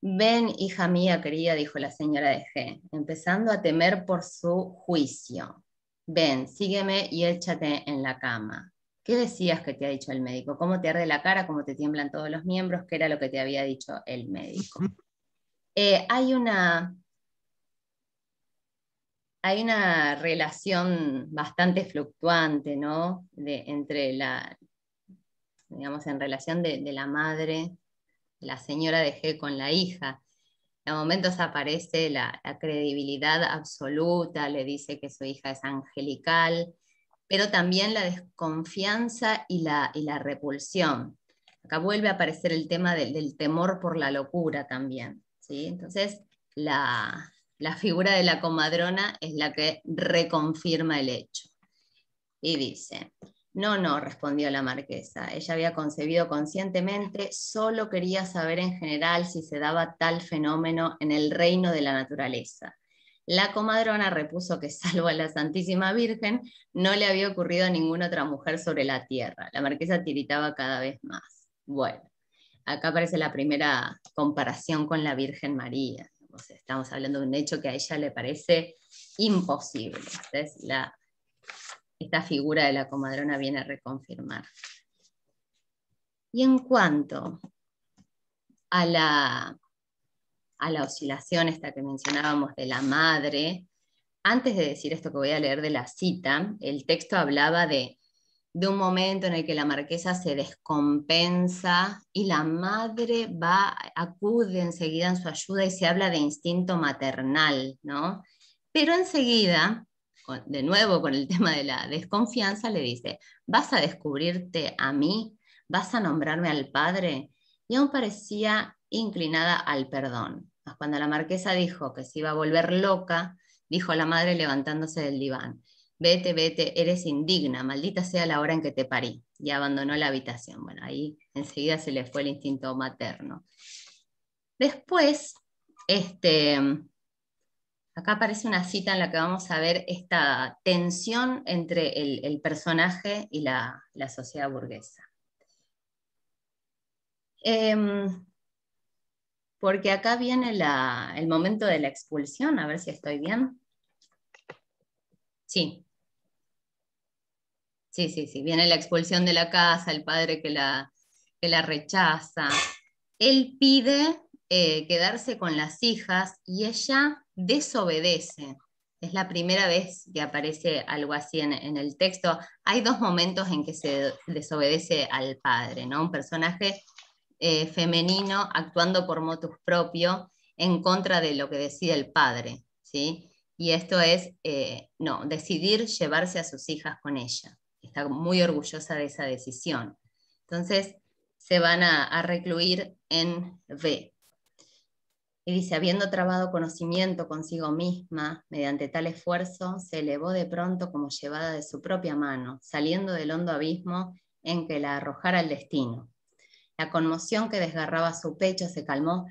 Ven, hija mía querida, dijo la señora de G, empezando a temer por su juicio. Ven, sígueme y échate en la cama. ¿Qué decías que te ha dicho el médico? ¿Cómo te arde la cara? ¿Cómo te tiemblan todos los miembros? ¿Qué era lo que te había dicho el médico? Hay una relación bastante fluctuante, ¿no? Entre digamos, en relación de la madre, la señora de G con la hija. En momentos aparece la credibilidad absoluta, le dice que su hija es angelical, pero también la desconfianza y la repulsión. Acá vuelve a aparecer el tema del temor por la locura también, ¿sí? Entonces, la figura de la comadrona es la que reconfirma el hecho. Y dice, no, no, respondió la marquesa, ella había concebido conscientemente, solo quería saber en general si se daba tal fenómeno en el reino de la naturaleza. La comadrona repuso que salvo a la Santísima Virgen, no le había ocurrido a ninguna otra mujer sobre la tierra. La marquesa tiritaba cada vez más. Bueno, acá aparece la primera comparación con la Virgen María. O sea, estamos hablando de un hecho que a ella le parece imposible. Entonces, esta figura de la comadrona viene a reconfirmar. Y en cuanto a la oscilación esta que mencionábamos de la madre, antes de decir esto que voy a leer de la cita, el texto hablaba de un momento en el que la marquesa se descompensa y la madre acude enseguida en su ayuda y se habla de instinto maternal, ¿no? Pero enseguida, de nuevo con el tema de la desconfianza, le dice, ¿vas a descubrirte a mí? ¿Vas a nombrarme al padre? Y aún parecía inclinada al perdón. Cuando la marquesa dijo que se iba a volver loca, dijo la madre levantándose del diván, vete, vete, eres indigna, maldita sea la hora en que te parí. Y abandonó la habitación. Bueno, ahí enseguida se le fue el instinto materno. Después, acá aparece una cita en la que vamos a ver esta tensión entre el personaje y la sociedad burguesa. Porque acá viene el momento de la expulsión, a ver si estoy bien. Sí. Sí, viene la expulsión de la casa, el padre que la rechaza. Él pide quedarse con las hijas y ella desobedece. Es la primera vez que aparece algo así en el texto. Hay dos momentos en que se desobedece al padre, ¿no? Un personaje femenino actuando por motus propio en contra de lo que decide el padre, ¿sí? Y esto es, decidir llevarse a sus hijas con ella. Está muy orgullosa de esa decisión. Entonces, se van a recluir en B. Y dice, habiendo trabado conocimiento consigo misma, mediante tal esfuerzo, se elevó de pronto como llevada de su propia mano, saliendo del hondo abismo en que la arrojara el destino. La conmoción que desgarraba su pecho se calmó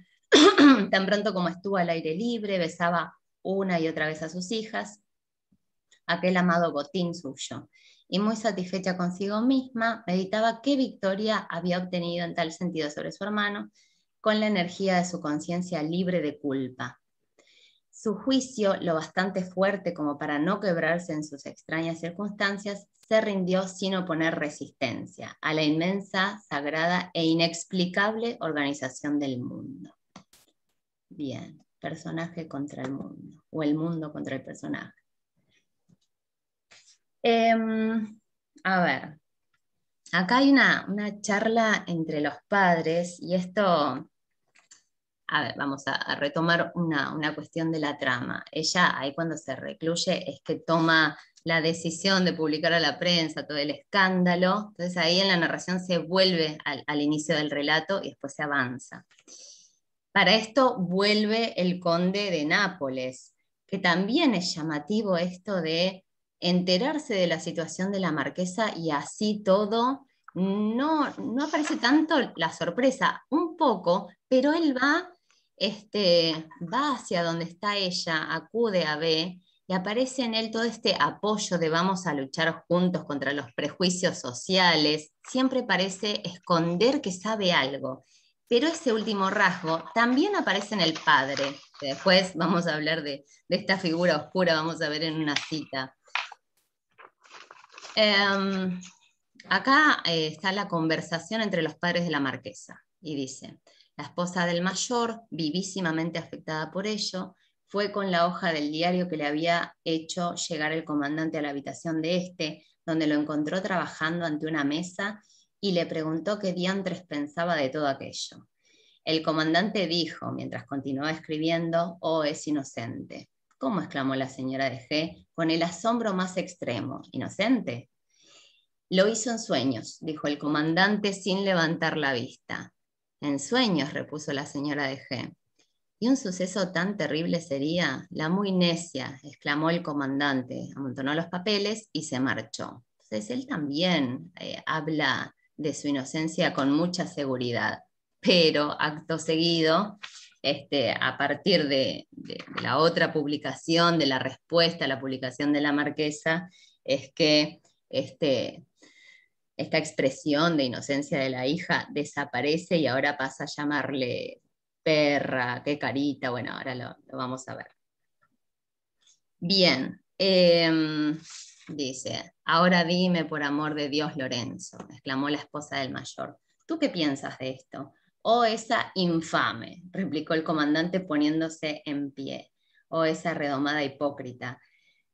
tan pronto como estuvo al aire libre, besaba una y otra vez a sus hijas, aquel amado botín suyo, y muy satisfecha consigo misma, meditaba qué victoria había obtenido en tal sentido sobre su hermano, con la energía de su conciencia libre de culpa. Su juicio, lo bastante fuerte como para no quebrarse en sus extrañas circunstancias, se rindió sin oponer resistencia a la inmensa, sagrada e inexplicable organización del mundo. Bien, personaje contra el mundo, o el mundo contra el personaje. A ver, acá hay una charla entre los padres y esto... A ver, vamos a retomar una cuestión de la trama. Ella, ahí cuando se recluye, es que toma la decisión de publicar a la prensa todo el escándalo. Entonces ahí en la narración se vuelve al inicio del relato y después se avanza. Para esto vuelve el conde de Nápoles, que también es llamativo esto de enterarse de la situación de la marquesa y así todo. No aparece tanto la sorpresa, un poco, pero él va hacia donde está ella, acude a B, y aparece en él todo este apoyo de vamos a luchar juntos contra los prejuicios sociales. Siempre parece esconder que sabe algo, pero ese último rasgo también aparece en el padre. Después vamos a hablar de esta figura oscura, vamos a ver en una cita. Acá está la conversación entre los padres de la marquesa, y dice... La esposa del mayor, vivísimamente afectada por ello, fue con la hoja del diario que le había hecho llegar el comandante a la habitación de este, donde lo encontró trabajando ante una mesa y le preguntó qué diantres pensaba de todo aquello. El comandante dijo, mientras continuaba escribiendo, «Oh, es inocente». «¿Cómo?», exclamó la señora de G, con el asombro más extremo. «¿Inocente?». «Lo hizo en sueños», dijo el comandante sin levantar la vista. «En sueños», repuso la señora de G. «¿Y un suceso tan terrible sería? La muy necia», exclamó el comandante, amontonó los papeles y se marchó. Entonces él también habla de su inocencia con mucha seguridad, pero acto seguido, a partir de la otra publicación, de la respuesta a la publicación de la marquesa, es que esta expresión de inocencia de la hija desaparece y ahora pasa a llamarle perra, qué carita, bueno, ahora lo vamos a ver. Bien, dice, ahora dime por amor de Dios, Lorenzo, exclamó la esposa del mayor, ¿tú qué piensas de esto? Oh, esa infame, replicó el comandante poniéndose en pie, oh, esa redomada hipócrita,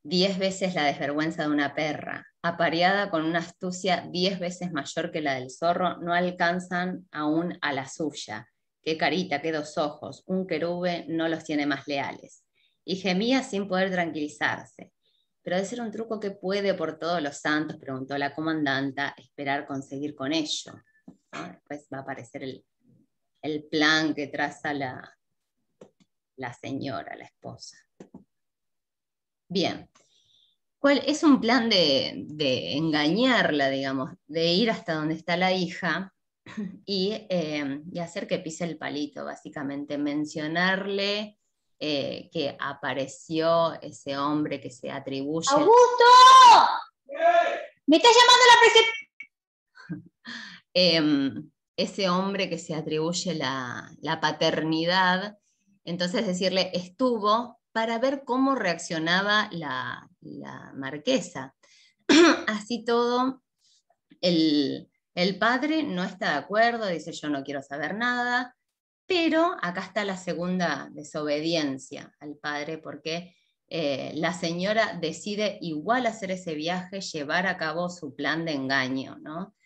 10 veces la desvergüenza de una perra, apareada con una astucia 10 veces mayor que la del zorro, no alcanzan aún a la suya. Qué carita, qué dos ojos, un querube no los tiene más leales. Y gemía sin poder tranquilizarse. Pero de ser un truco que puede por todos los santos, preguntó la comandanta, esperar conseguir con ello. ¿No? Después va a aparecer el plan que traza la señora, la esposa. Bien. Es un plan de engañarla, digamos, de ir hasta donde está la hija y hacer que pise el palito, básicamente, mencionarle que apareció ese hombre que se atribuye... ¡Augusto! ¡Me está llamando la ese hombre que se atribuye la paternidad, entonces decirle estuvo para ver cómo reaccionaba la marquesa. Así todo, el padre no está de acuerdo, dice yo no quiero saber nada, pero acá está la segunda desobediencia al padre, porque la señora decide igual hacer ese viaje, llevar a cabo su plan de engaño, ¿no?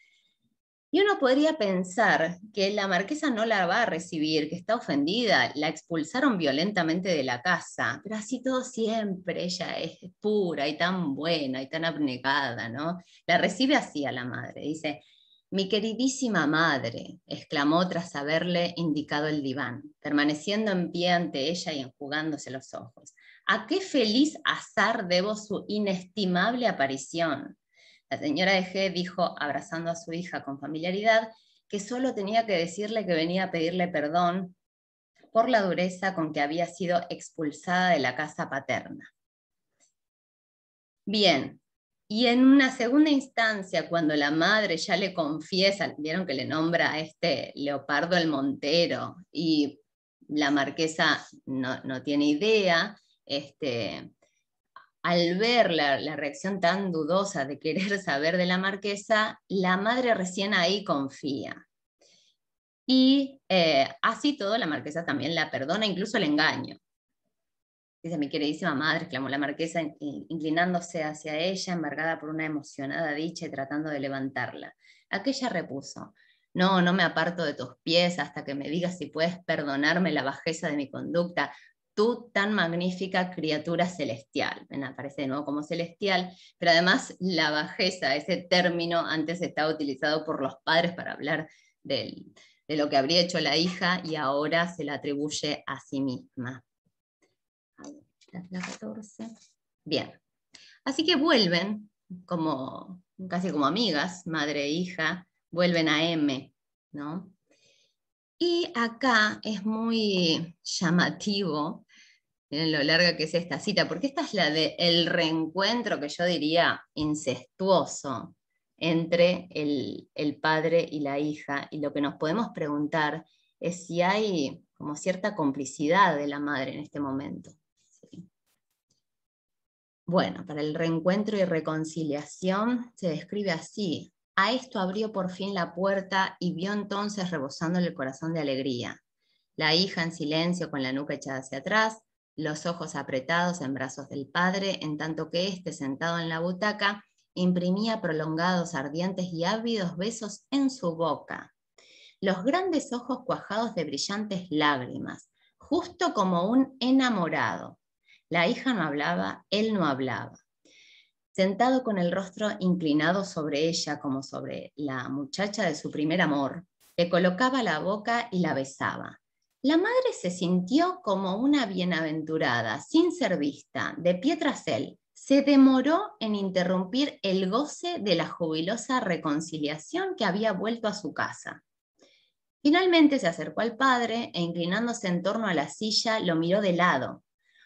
Y uno podría pensar que la marquesa no la va a recibir, que está ofendida, la expulsaron violentamente de la casa, pero así todo siempre, ella es pura y tan buena y tan abnegada, ¿no? La recibe así a la madre, dice, mi queridísima madre, exclamó tras haberle indicado el diván, permaneciendo en pie ante ella y enjugándose los ojos. ¿A qué feliz azar debo su inestimable aparición? La señora de G dijo, abrazando a su hija con familiaridad, que solo tenía que decirle que venía a pedirle perdón por la dureza con que había sido expulsada de la casa paterna. Bien, y en una segunda instancia, cuando la madre ya le confiesa, vieron que le nombra a este Leopardo el Montero, y la marquesa no tiene idea, al ver la reacción tan dudosa de querer saber de la marquesa, la madre recién ahí confía. Y así todo, la marquesa también la perdona, incluso el engaño. Dice, mi queridísima madre, exclamó la marquesa, inclinándose hacia ella, embargada por una emocionada dicha y tratando de levantarla. Aquella repuso, no me aparto de tus pies hasta que me digas si puedes perdonarme la bajeza de mi conducta, tú tan magnífica criatura celestial. Aparece de nuevo como celestial, pero además la bajeza, ese término antes estaba utilizado por los padres para hablar de lo que habría hecho la hija y ahora se la atribuye a sí misma. La 14. Bien. Así que vuelven, casi como amigas, madre e hija, vuelven a M, ¿no? Y acá es muy llamativo, miren lo larga que es esta cita, porque esta es la del reencuentro que yo diría incestuoso entre el padre y la hija, y lo que nos podemos preguntar es si hay como cierta complicidad de la madre en este momento. ¿Sí? Bueno, para el reencuentro y reconciliación se describe así. A esto abrió por fin la puerta y vio entonces rebosándole el corazón de alegría. La hija en silencio con la nuca echada hacia atrás, los ojos apretados en brazos del padre, en tanto que éste, sentado en la butaca, imprimía prolongados, ardientes y ávidos besos en su boca. Los grandes ojos cuajados de brillantes lágrimas, justo como un enamorado. La hija no hablaba, él no hablaba. Sentado con el rostro inclinado sobre ella como sobre la muchacha de su primer amor, le colocaba la boca y la besaba. La madre se sintió como una bienaventurada, sin ser vista, de pie tras él. Se demoró en interrumpir el goce de la jubilosa reconciliación que había vuelto a su casa. Finalmente se acercó al padre e inclinándose en torno a la silla lo miró de lado,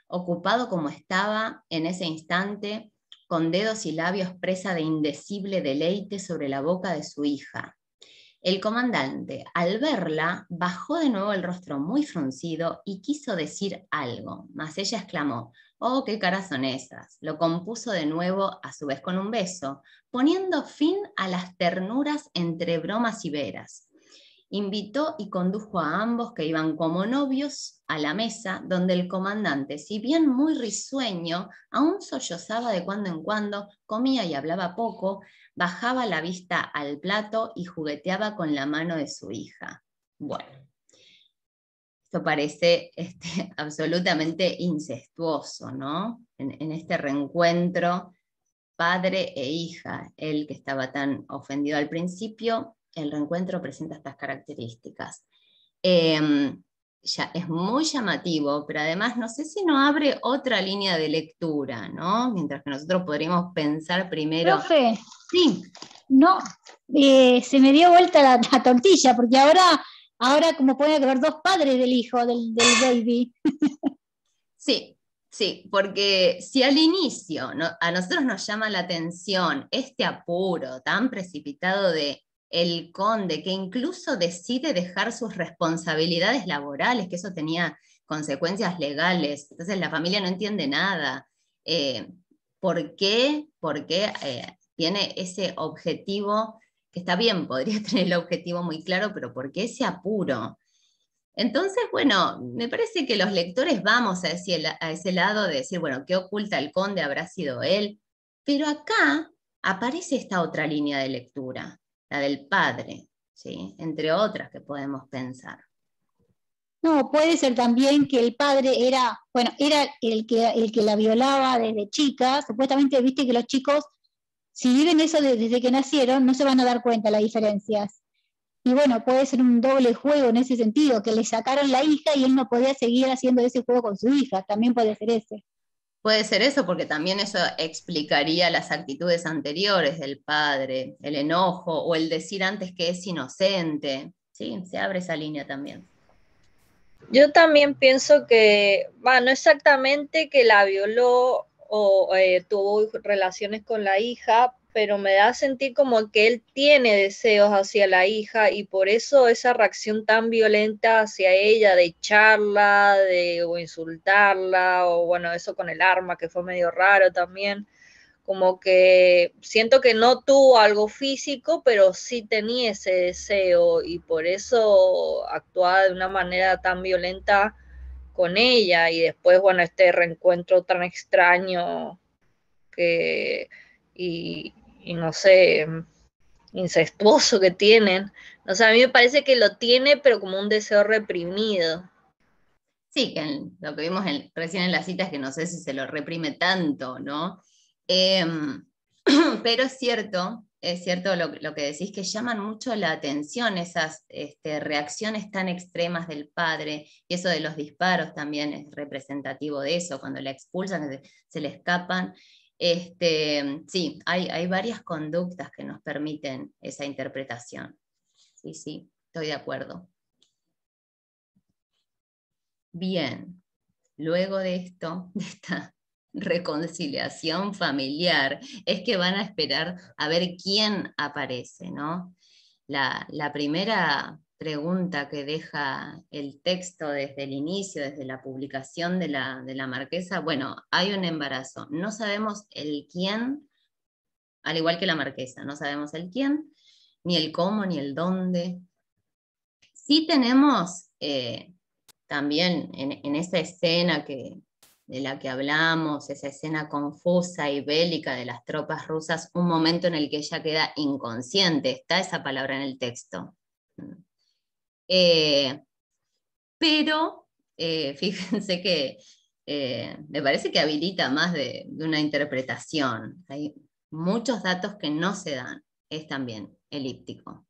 ocupado como estaba en ese instante con dedos y labios presa de indecible deleite sobre la boca de su hija. El comandante, al verla, bajó de nuevo el rostro muy fruncido y quiso decir algo, mas ella exclamó: «Oh, qué caras son esas». Lo compuso de nuevo, a su vez con un beso, poniendo fin a las ternuras entre bromas y veras. Invitó y condujo a ambos, que iban como novios, a la mesa, donde el comandante, si bien muy risueño, aún sollozaba de cuando en cuando, comía y hablaba poco, bajaba la vista al plato y jugueteaba con la mano de su hija. Bueno, esto parece absolutamente incestuoso, ¿no? En este reencuentro padre e hija, él que estaba tan ofendido al principio, el reencuentro presenta estas características. Ya es muy llamativo, pero además no sé si no abre otra línea de lectura, ¿no? Mientras que nosotros podríamos pensar primero... Profe, Sí. no, se me dio vuelta la tortilla, porque ahora como puede haber dos padres del hijo, del baby. Sí, sí, porque si al inicio a nosotros nos llama la atención este apuro tan precipitado de el conde, que incluso decide dejar sus responsabilidades laborales, que eso tenía consecuencias legales, entonces la familia no entiende nada. ¿Por qué? Porque tiene ese objetivo, que está bien, podría tener el objetivo muy claro, pero ¿por qué ese apuro? Entonces, bueno, me parece que los lectores vamos a ese lado de decir, bueno, ¿qué oculta el conde? ¿Habrá sido él? Pero acá aparece esta otra línea de lectura, la del padre, ¿sí? Entre otras que podemos pensar. No, puede ser también que el padre era el que la violaba desde chica. Supuestamente, viste que los chicos, si viven eso desde que nacieron, no se van a dar cuenta las diferencias. Y bueno, puede ser un doble juego en ese sentido, que le sacaron la hija y él no podía seguir haciendo ese juego con su hija. También puede ser ese. Puede ser eso, porque también eso explicaría las actitudes anteriores del padre, el enojo o el decir antes que es inocente. Sí, se abre esa línea también. Yo también pienso que, no exactamente que la violó o tuvo relaciones con la hija, pero me da a sentir como que él tiene deseos hacia la hija y por eso esa reacción tan violenta hacia ella, de echarla, o insultarla, o bueno, eso con el arma que fue medio raro también. Como que siento que no tuvo algo físico, pero sí tenía ese deseo y por eso actuaba de una manera tan violenta con ella y después, bueno, este reencuentro tan extraño y no sé, incestuoso que tienen. O sea, a mí me parece que lo tiene, pero como un deseo reprimido. Sí, que lo que vimos recién en la cita es que no sé si se lo reprime tanto, ¿no? Pero es cierto lo que decís, que llaman mucho la atención esas reacciones tan extremas del padre, y eso de los disparos también es representativo de eso, cuando la expulsan, se le escapan. Sí, hay varias conductas que nos permiten esa interpretación. Sí, sí, estoy de acuerdo. Bien, luego de esto, de esta reconciliación familiar, es que van a esperar a ver quién aparece, ¿no? La primera pregunta que deja el texto desde el inicio, desde la publicación de la marquesa, bueno, hay un embarazo, no sabemos el quién, al igual que la marquesa, no sabemos el quién, ni el cómo, ni el dónde. Sí tenemos también en esa escena de la que hablamos, esa escena confusa y bélica de las tropas rusas, un momento en el que ella queda inconsciente, está esa palabra en el texto. Pero fíjense que me parece que habilita más de una interpretación. Hay muchos datos que no se dan, es también elíptico.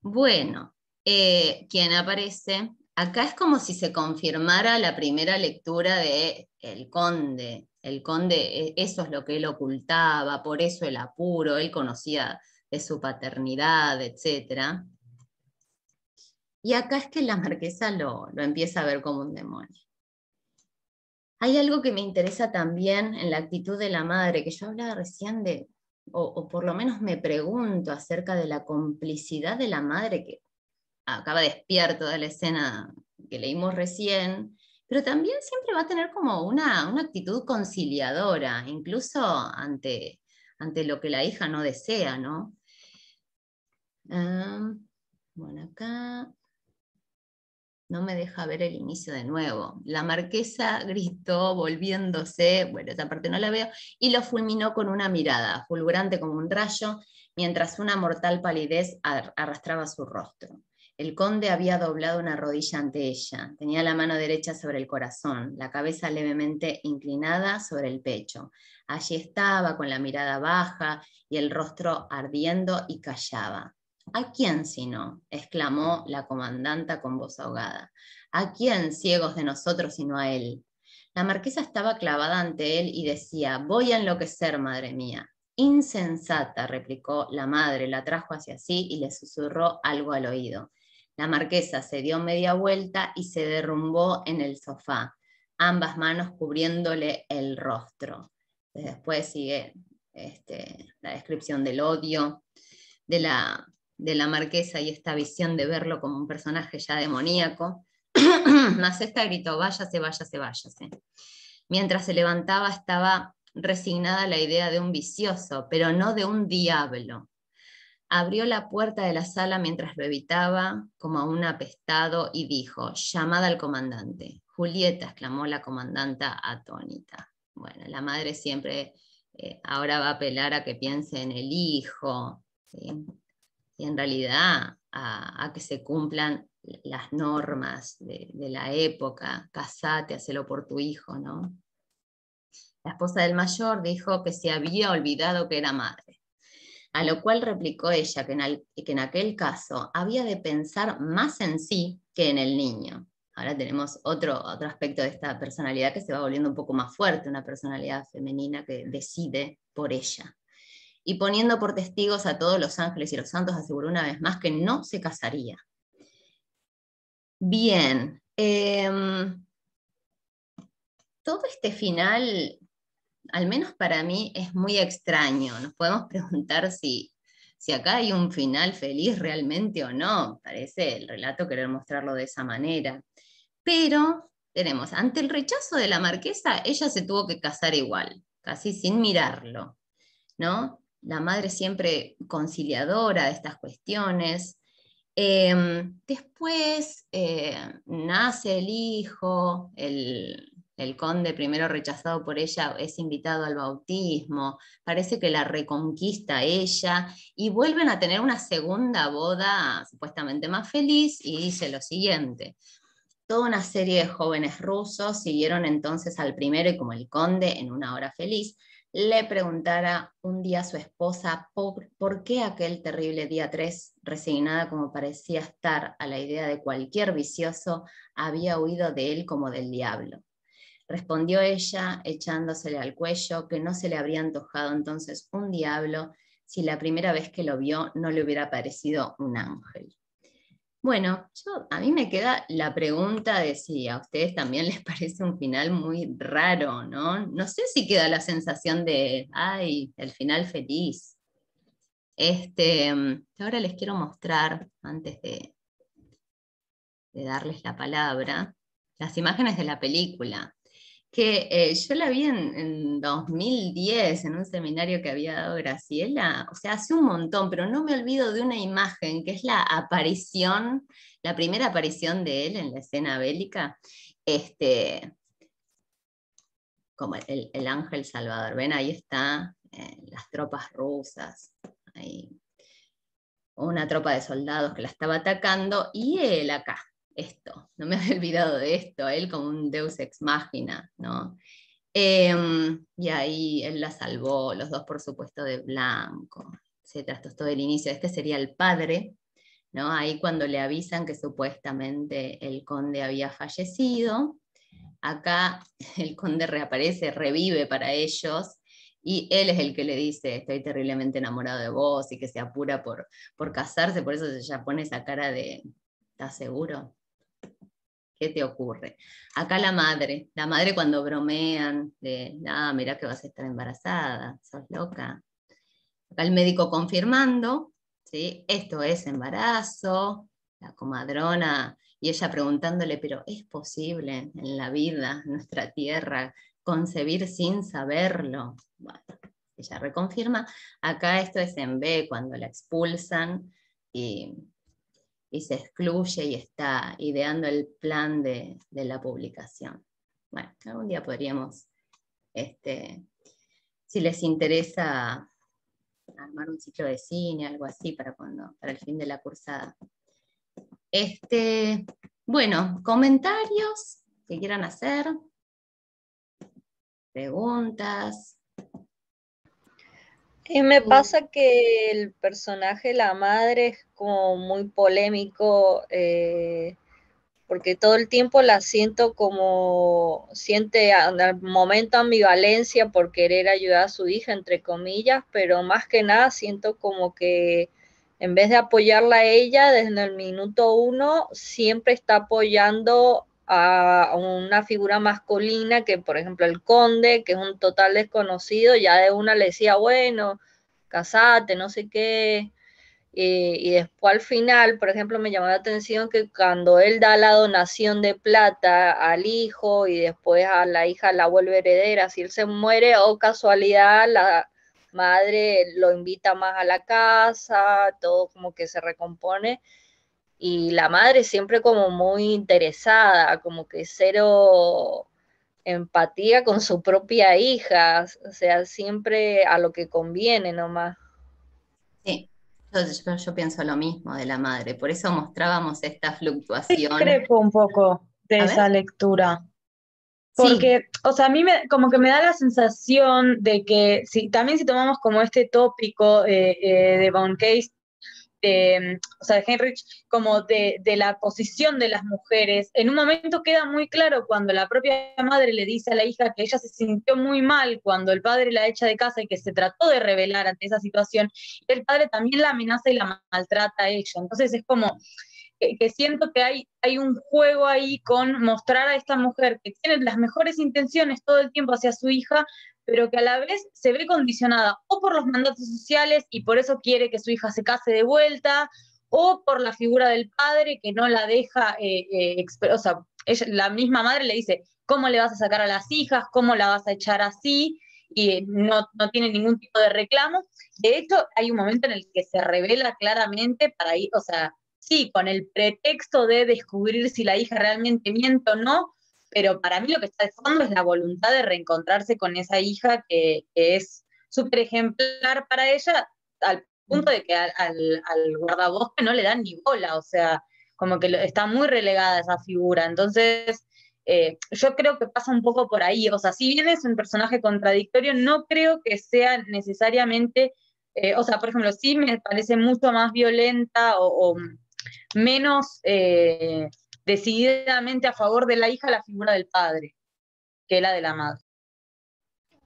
Bueno, ¿quién aparece? Acá es como si se confirmara la primera lectura de El Conde. El Conde, eso es lo que él ocultaba, por eso el apuro, él conocía de su paternidad, etc. Y acá es que la marquesa lo empieza a ver como un demonio. Hay algo que me interesa también en la actitud de la madre, que yo hablaba recién de, o por lo menos me pregunto acerca de la complicidad de la madre que acaba despierto de la escena que leímos recién, pero también siempre va a tener como una actitud conciliadora, incluso ante lo que la hija no desea, ¿no? Bueno, acá no me deja ver el inicio de nuevo. La marquesa gritó volviéndose, bueno, esa parte no la veo, y lo fulminó con una mirada, fulgurante como un rayo, mientras una mortal palidez arrastraba su rostro. El conde había doblado una rodilla ante ella, tenía la mano derecha sobre el corazón, la cabeza levemente inclinada sobre el pecho. Allí estaba, con la mirada baja y el rostro ardiendo, y callaba. ¿A quién si no?, exclamó la comandanta con voz ahogada. ¿A quién, ciegos de nosotros, sino a él? La marquesa estaba clavada ante él y decía: voy a enloquecer, madre mía. Insensata, replicó la madre, la trajo hacia sí y le susurró algo al oído. La marquesa se dio media vuelta y se derrumbó en el sofá, ambas manos cubriéndole el rostro. Después sigue la descripción del odio de la marquesa y esta visión de verlo como un personaje ya demoníaco. Mas esta gritó: váyase, váyase, váyase. Mientras se levantaba, estaba resignada a la idea de un vicioso, pero no de un diablo. Abrió la puerta de la sala mientras lo evitaba, como a un apestado, y dijo: llamad al comandante. Julieta, exclamó la comandanta atónita. Bueno, la madre siempre ahora va a apelar a que piense en el hijo, ¿sí? Y en realidad a que se cumplan las normas de la época. Casate, hacelo por tu hijo, ¿no? La esposa del mayor dijo que se había olvidado que era madre, a lo cual replicó ella que en aquel caso había de pensar más en sí que en el niño. Ahora tenemos otro aspecto de esta personalidad que se va volviendo un poco más fuerte, una personalidad femenina que decide por ella. Y poniendo por testigos a todos los ángeles y los santos, aseguró una vez más que no se casaría. Bien, todo este final, al menos para mí, es muy extraño. Nos podemos preguntar si acá hay un final feliz realmente o no. Parece el relato querer mostrarlo de esa manera. Pero tenemos, ante el rechazo de la marquesa, ella se tuvo que casar igual, casi sin mirarlo, ¿no? La madre siempre conciliadora de estas cuestiones. Después nace el hijo, el conde, primero rechazado por ella, es invitado al bautismo, parece que la reconquista ella, y vuelven a tener una segunda boda supuestamente más feliz, y dice lo siguiente: toda una serie de jóvenes rusos siguieron entonces al primero, y como el conde, en una hora feliz, le preguntara un día a su esposa por qué aquel terrible día 3, resignada como parecía estar a la idea de cualquier vicioso, había huido de él como del diablo. Respondió ella, echándosele al cuello, que no se le habría antojado entonces un diablo si la primera vez que lo vio no le hubiera parecido un ángel. Bueno, a mí me queda la pregunta de si a ustedes también les parece un final muy raro, ¿no? No sé si queda la sensación de, ay, el final feliz. Ahora les quiero mostrar, antes de darles la palabra, las imágenes de la película, que yo la vi en 2010 en un seminario que había dado Graciela, o sea, hace un montón, pero no me olvido de una imagen que es la aparición, la primera aparición de él en la escena bélica, como el ángel salvador. Ven, ahí está, las tropas rusas, ahí, una tropa de soldados que la estaba atacando, y él acá. No me había olvidado de esto, él como un deus ex machina, ¿no? Y ahí él la salvó, los dos por supuesto de blanco, etc. Esto es todo el inicio. Este sería el padre, ¿no? Ahí cuando le avisan que supuestamente el conde había fallecido. Acá el conde reaparece, revive para ellos, y él es el que le dice: estoy terriblemente enamorado de vos, y que se apura por casarse, por eso ella pone esa cara de: ¿estás seguro? ¿Qué te ocurre? Acá la madre cuando bromean de, mirá que vas a estar embarazada, sos loca. Acá el médico confirmando, ¿sí? Esto es embarazo, la comadrona, y ella preguntándole, pero ¿es posible en la vida, en nuestra tierra, concebir sin saberlo? Bueno, ella reconfirma. Acá esto es en B, cuando la expulsan y se excluye y está ideando el plan de la publicación. Bueno, algún día podríamos, si les interesa, armar un ciclo de cine, algo así, para el fin de la cursada. Bueno, comentarios que quieran hacer, preguntas. Me pasa que el personaje, la madre, es como muy polémico, porque todo el tiempo la siento como, siente al momento ambivalencia por querer ayudar a su hija, entre comillas, pero más que nada siento como que en vez de apoyarla a ella, desde el minuto 1, siempre está apoyando a una figura masculina que, por ejemplo, el conde, que es un total desconocido, ya de una le decía, bueno, casate, no sé qué, y después al final, por ejemplo, me llamó la atención que cuando él da la donación de plata al hijo y después a la hija la vuelve heredera, si él se muere, o casualidad, la madre lo invita más a la casa, todo como que se recompone, y la madre siempre como muy interesada, como que cero empatía con su propia hija, o sea, siempre a lo que conviene nomás. Sí, yo pienso lo mismo de la madre, por eso mostrábamos esta fluctuación. Discrepo un poco de A esa ver. lectura. Sí, Porque, o sea, a mí como que me da la sensación de que también si tomamos como este tópico de Von Case, o sea, de Heinrich, como de la posición de las mujeres, en un momento queda muy claro cuando la propia madre le dice a la hija que ella se sintió muy mal cuando el padre la echa de casa y que se trató de rebelar ante esa situación, y el padre también la amenaza y la maltrata a ella. Entonces es como que siento que hay un juego ahí con mostrar a esta mujer que tiene las mejores intenciones todo el tiempo hacia su hija, pero que a la vez se ve condicionada o por los mandatos sociales y por eso quiere que su hija se case de vuelta, o por la figura del padre que no la deja, o sea, la misma madre le dice, ¿cómo le vas a sacar a las hijas? ¿Cómo la vas a echar así? Y no tiene ningún tipo de reclamo. De hecho, hay un momento en el que se revela claramente para ir, o sea, sí, con el pretexto de descubrir si la hija realmente miente o no, pero para mí lo que está de fondo es la voluntad de reencontrarse con esa hija que es súper ejemplar para ella, al punto de que al guardabosque no le dan ni bola, o sea, como que está muy relegada esa figura. Entonces, yo creo que pasa un poco por ahí. O sea, si bien es un personaje contradictorio, no creo que sea necesariamente, o sea, por ejemplo, sí me parece mucho más violenta o menos decididamente a favor de la hija la figura del padre que la de la madre.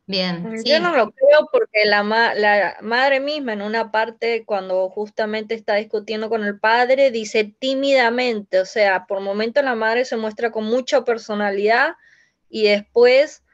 bien, sí. Yo no lo creo porque la madre misma en una parte cuando justamente está discutiendo con el padre dice tímidamente, o sea, por momentos la madre se muestra con mucha personalidad y después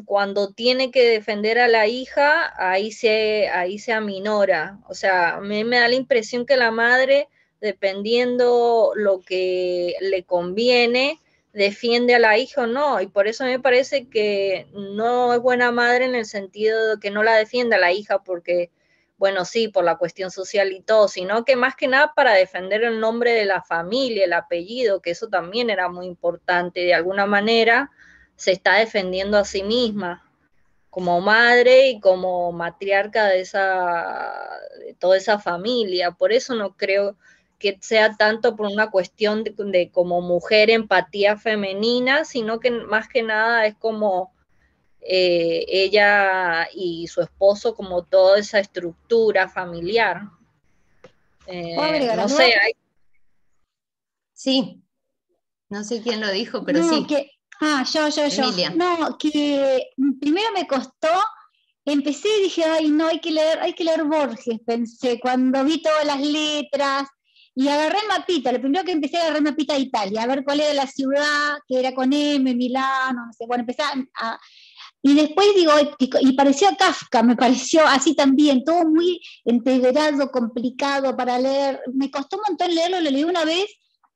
cuando tiene que defender a la hija ahí se aminora, o sea, a mí me da la impresión que la madre, dependiendo lo que le conviene, defiende a la hija o no, y por eso me parece que no es buena madre en el sentido de que no la defiende a la hija porque, bueno, sí, por la cuestión social y todo, sino que más que nada para defender el nombre de la familia, el apellido, que eso también era muy importante, de alguna manera se está defendiendo a sí misma como madre y como matriarca de toda esa familia, por eso no creo que sea tanto por una cuestión de como mujer empatía femenina, sino que más que nada es como ella y su esposo como toda esa estructura familiar. No sé, Sí, no sé quién lo dijo, pero No, sí. Yo. Emilia. No, que primero me costó, empecé y dije, ay, no, hay que leer Borges, pensé, cuando vi todas las letras, y agarré el mapita, lo primero que empecé a agarrar el mapita de Italia, a ver cuál era la ciudad, que era con M, Milano, no sé, bueno, empecé y después digo, y pareció a Kafka, me pareció así también, todo muy entreverado, complicado para leer, me costó un montón leerlo, lo leí una vez,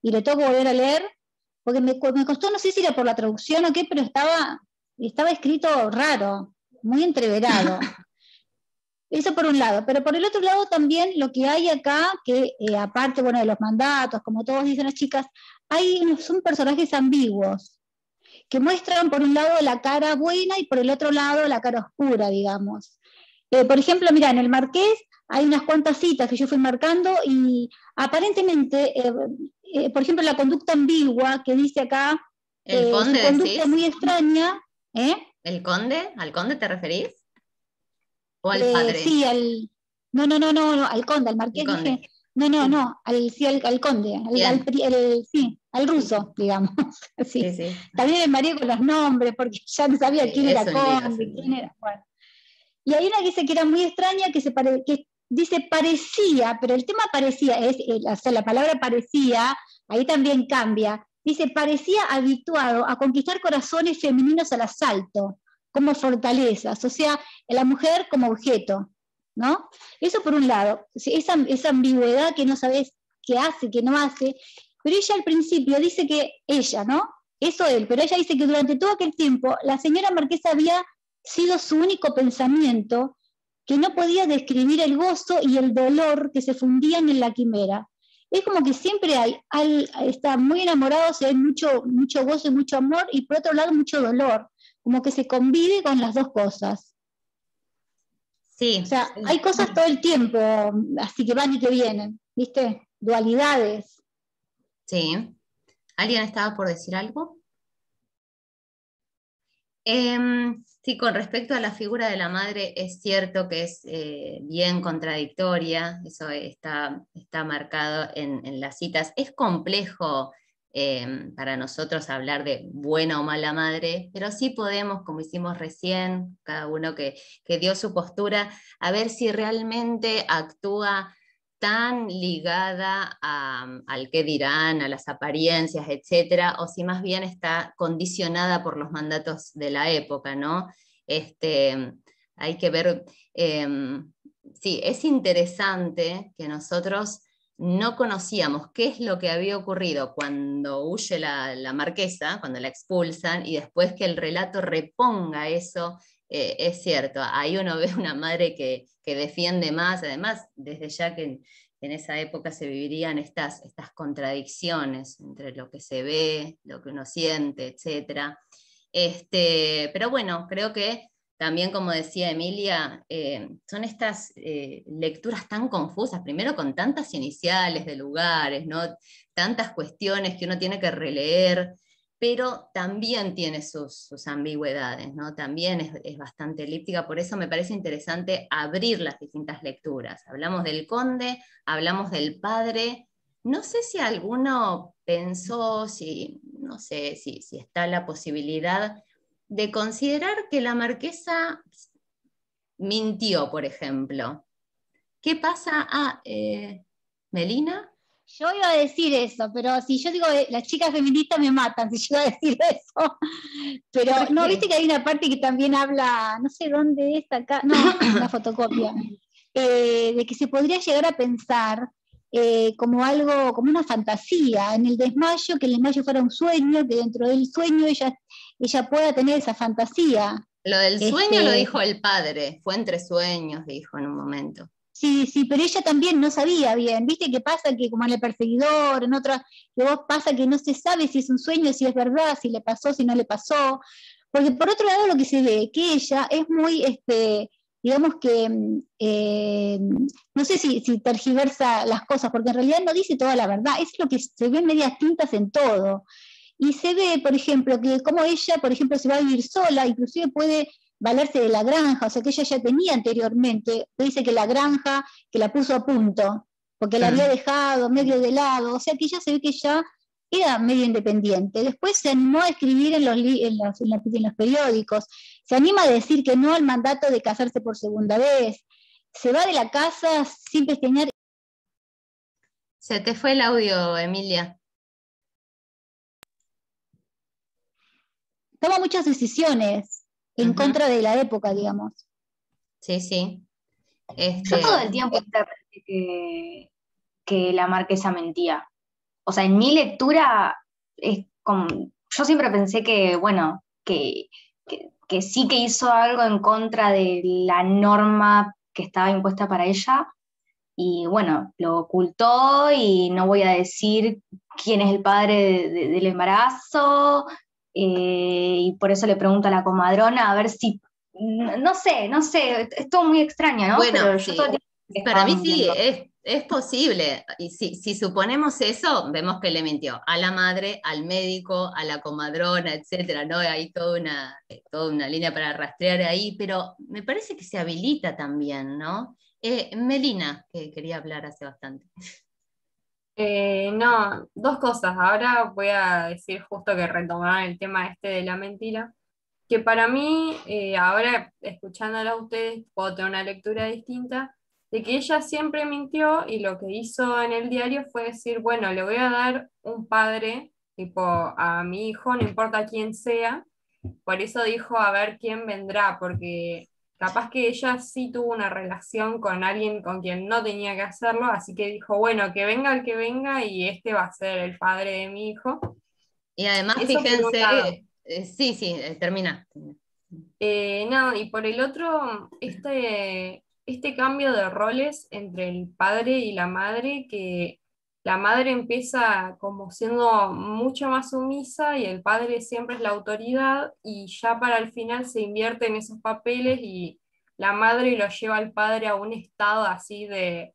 y lo tengo que volver a leer, porque me costó, no sé si era por la traducción o qué, pero estaba escrito raro, muy entreverado. Eso por un lado, pero por el otro lado también lo que hay acá, que aparte, bueno, de los mandatos, como todos dicen las chicas, son personajes ambiguos, que muestran por un lado la cara buena y por el otro lado la cara oscura, digamos. Por ejemplo, mira, en el Marqués hay unas cuantas citas que yo fui marcando y aparentemente, por ejemplo, la conducta ambigua que dice acá, ¿El conde su conducta decís? muy extraña. ¿El conde? ¿Al conde te referís? ¿O al padre? Sí, no, al conde, al marqués dije. No, al conde, sí, al ruso, digamos. Sí. Sí. También me mareé con los nombres, porque ya no sabía quién era conde, quién era. Bueno. Y hay una que dice que era muy extraña, que dice parecía, pero el tema parecía, o sea, la palabra parecía, ahí también cambia. Dice, parecía habituado a conquistar corazones femeninos al asalto, como fortalezas, o sea, la mujer como objeto, ¿no? Eso por un lado, esa ambigüedad que no sabes qué hace, qué no hace, pero ella al principio dice que ella, ¿no? Eso él, pero ella dice que durante todo aquel tiempo la señora marquesa había sido su único pensamiento, que no podía describir el gozo y el dolor que se fundían en la quimera. Es como que siempre está muy enamorado, hay mucho gozo y mucho amor, y por otro lado mucho dolor, como que se convive con las dos cosas. Sí. O sea, hay cosas todo el tiempo, así que van y que vienen, ¿viste? Dualidades. Sí. ¿Alguien estaba por decir algo? Sí, con respecto a la figura de la madre, es cierto que es bien contradictoria, eso está marcado en las citas. Es complejo para nosotros hablar de buena o mala madre, pero sí podemos, como hicimos recién, cada uno que dio su postura, a ver si realmente actúa tan ligada al qué dirán, a las apariencias, etcétera, o si más bien está condicionada por los mandatos de la época, ¿no? Hay que ver, sí, es interesante que nosotros no conocíamos qué es lo que había ocurrido cuando huye la marquesa, cuando la expulsan, y después que el relato reponga eso. Es cierto, ahí uno ve una madre que defiende más, además, desde ya que en esa época se vivirían estas contradicciones entre lo que se ve, lo que uno siente, etc. Pero bueno, creo que también, como decía Emilia, son estas lecturas tan confusas, primero con tantas iniciales de lugares, ¿no? Tantas cuestiones que uno tiene que releer, pero también tiene sus ambigüedades, ¿no? También es bastante elíptica, por eso me parece interesante abrir las distintas lecturas. Hablamos del conde, hablamos del padre. No sé si alguno pensó, no sé si está la posibilidad de considerar que la marquesa mintió, por ejemplo. ¿Qué pasa? ¿Melina? Yo iba a decir eso, pero si yo digo las chicas feministas me matan si yo iba a decir eso. Pero no, viste que hay una parte que también habla, no sé dónde es acá, no, una fotocopia, de que se podría llegar a pensar como algo, como una fantasía, en el desmayo, que el desmayo fuera un sueño, que dentro del sueño ella pueda tener esa fantasía. Lo del sueño lo dijo el padre, fue entre sueños, dijo en un momento. Sí, pero ella también no sabía bien, viste que pasa que como en El Perseguidor, en otras, que vos pasa que no se sabe si es un sueño, si es verdad, si le pasó, si no le pasó, porque por otro lado lo que se ve, que ella es muy, digamos que, no sé si tergiversa las cosas, porque en realidad no dice toda la verdad, es lo que se ve medias tintas en todo, y se ve, por ejemplo, que como ella, por ejemplo, se va a vivir sola, inclusive puede valerse de la granja, o sea que ella ya tenía anteriormente, dice que la granja, que la puso a punto, porque la había dejado medio de lado, o sea que ya se ve que ya era medio independiente. Después se animó a escribir en los periódicos, se anima a decir que no al mandato de casarse por segunda vez, se va de la casa sin pestañear. Se te fue el audio, Emilia. Toma muchas decisiones en contra de la época, digamos. Sí, sí. Yo todo el tiempo interpreté que la marquesa mentía. O sea, en mi lectura, es como, yo siempre pensé que, bueno, que sí que hizo algo en contra de la norma que estaba impuesta para ella. Y bueno, lo ocultó y no voy a decir quién es el padre del embarazo. Y por eso le pregunto a la comadrona a ver si, no sé, es todo muy extraño, ¿no? Bueno, pero sí. yo todo el tiempo Para mí sí, viendo. es posible. Y si suponemos eso, vemos que le mintió a la madre, al médico, a la comadrona, etcétera, ¿no? Hay toda una línea para rastrear ahí, pero me parece que se habilita también, ¿no? Melina, que quería hablar hace bastante. No, dos cosas. Ahora voy a decir justo que retomaron el tema este de la mentira, que para mí, ahora escuchándola a ustedes, puedo tener una lectura distinta, de que ella siempre mintió y lo que hizo en el diario fue decir, bueno, le voy a dar un padre, tipo, a mi hijo, no importa quién sea, por eso dijo a ver quién vendrá, porque capaz que ella sí tuvo una relación con alguien con quien no tenía que hacerlo, así que dijo, bueno, que venga el que venga y este va a ser el padre de mi hijo. Y además, Eso por un lado. fíjense, sí, termina. No, y por el otro, este cambio de roles entre el padre y la madre, que la madre empieza como siendo mucho más sumisa y el padre siempre es la autoridad, y ya para el final se invierte en esos papeles y la madre lo lleva al padre a un estado así de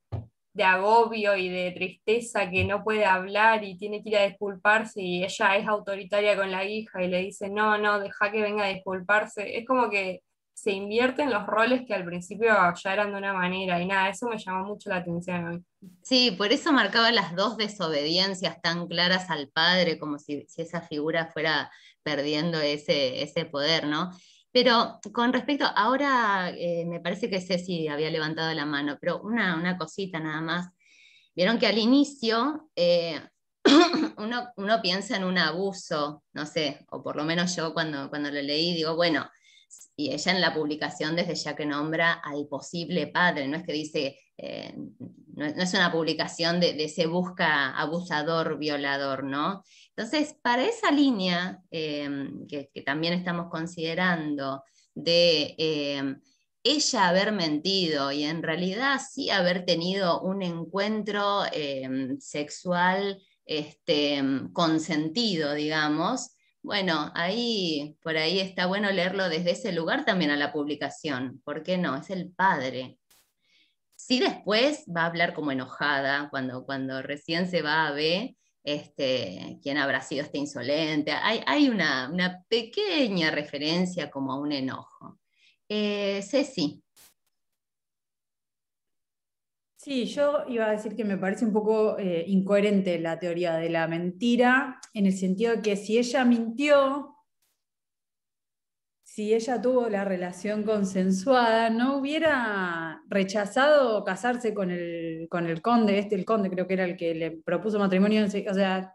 agobio y de tristeza, que no puede hablar y tiene que ir a disculparse, y ella es autoritaria con la hija y le dice, no, no, deja que venga a disculparse. Es como que se invierten los roles que al principio ya eran de una manera, y nada, eso me llamó mucho la atención a mí. Sí, por eso marcaba las dos desobediencias tan claras al padre, como si esa figura fuera perdiendo ese poder, ¿no? Pero con respecto, ahora me parece que Ceci había levantado la mano, pero una cosita nada más. Vieron que al inicio uno piensa en un abuso, no sé, o por lo menos yo cuando lo leí digo, bueno, y ella en la publicación desde ya que nombra al posible padre, no es que dice, no es una publicación de ese busca abusador, violador, ¿no? Entonces, para esa línea que también estamos considerando de ella haber mentido y en realidad sí haber tenido un encuentro sexual consentido, digamos, bueno, por ahí está bueno leerlo desde ese lugar también a la publicación. ¿Por qué no? Es el padre. Sí, después va a hablar como enojada, cuando recién se va a ver quién habrá sido este insolente. Hay una pequeña referencia como a un enojo. Ceci. Sí, yo iba a decir que me parece un poco incoherente la teoría de la mentira, en el sentido de que si ella mintió, si ella tuvo la relación consensuada, no hubiera rechazado casarse con el conde, el conde creo que era el que le propuso matrimonio, o sea,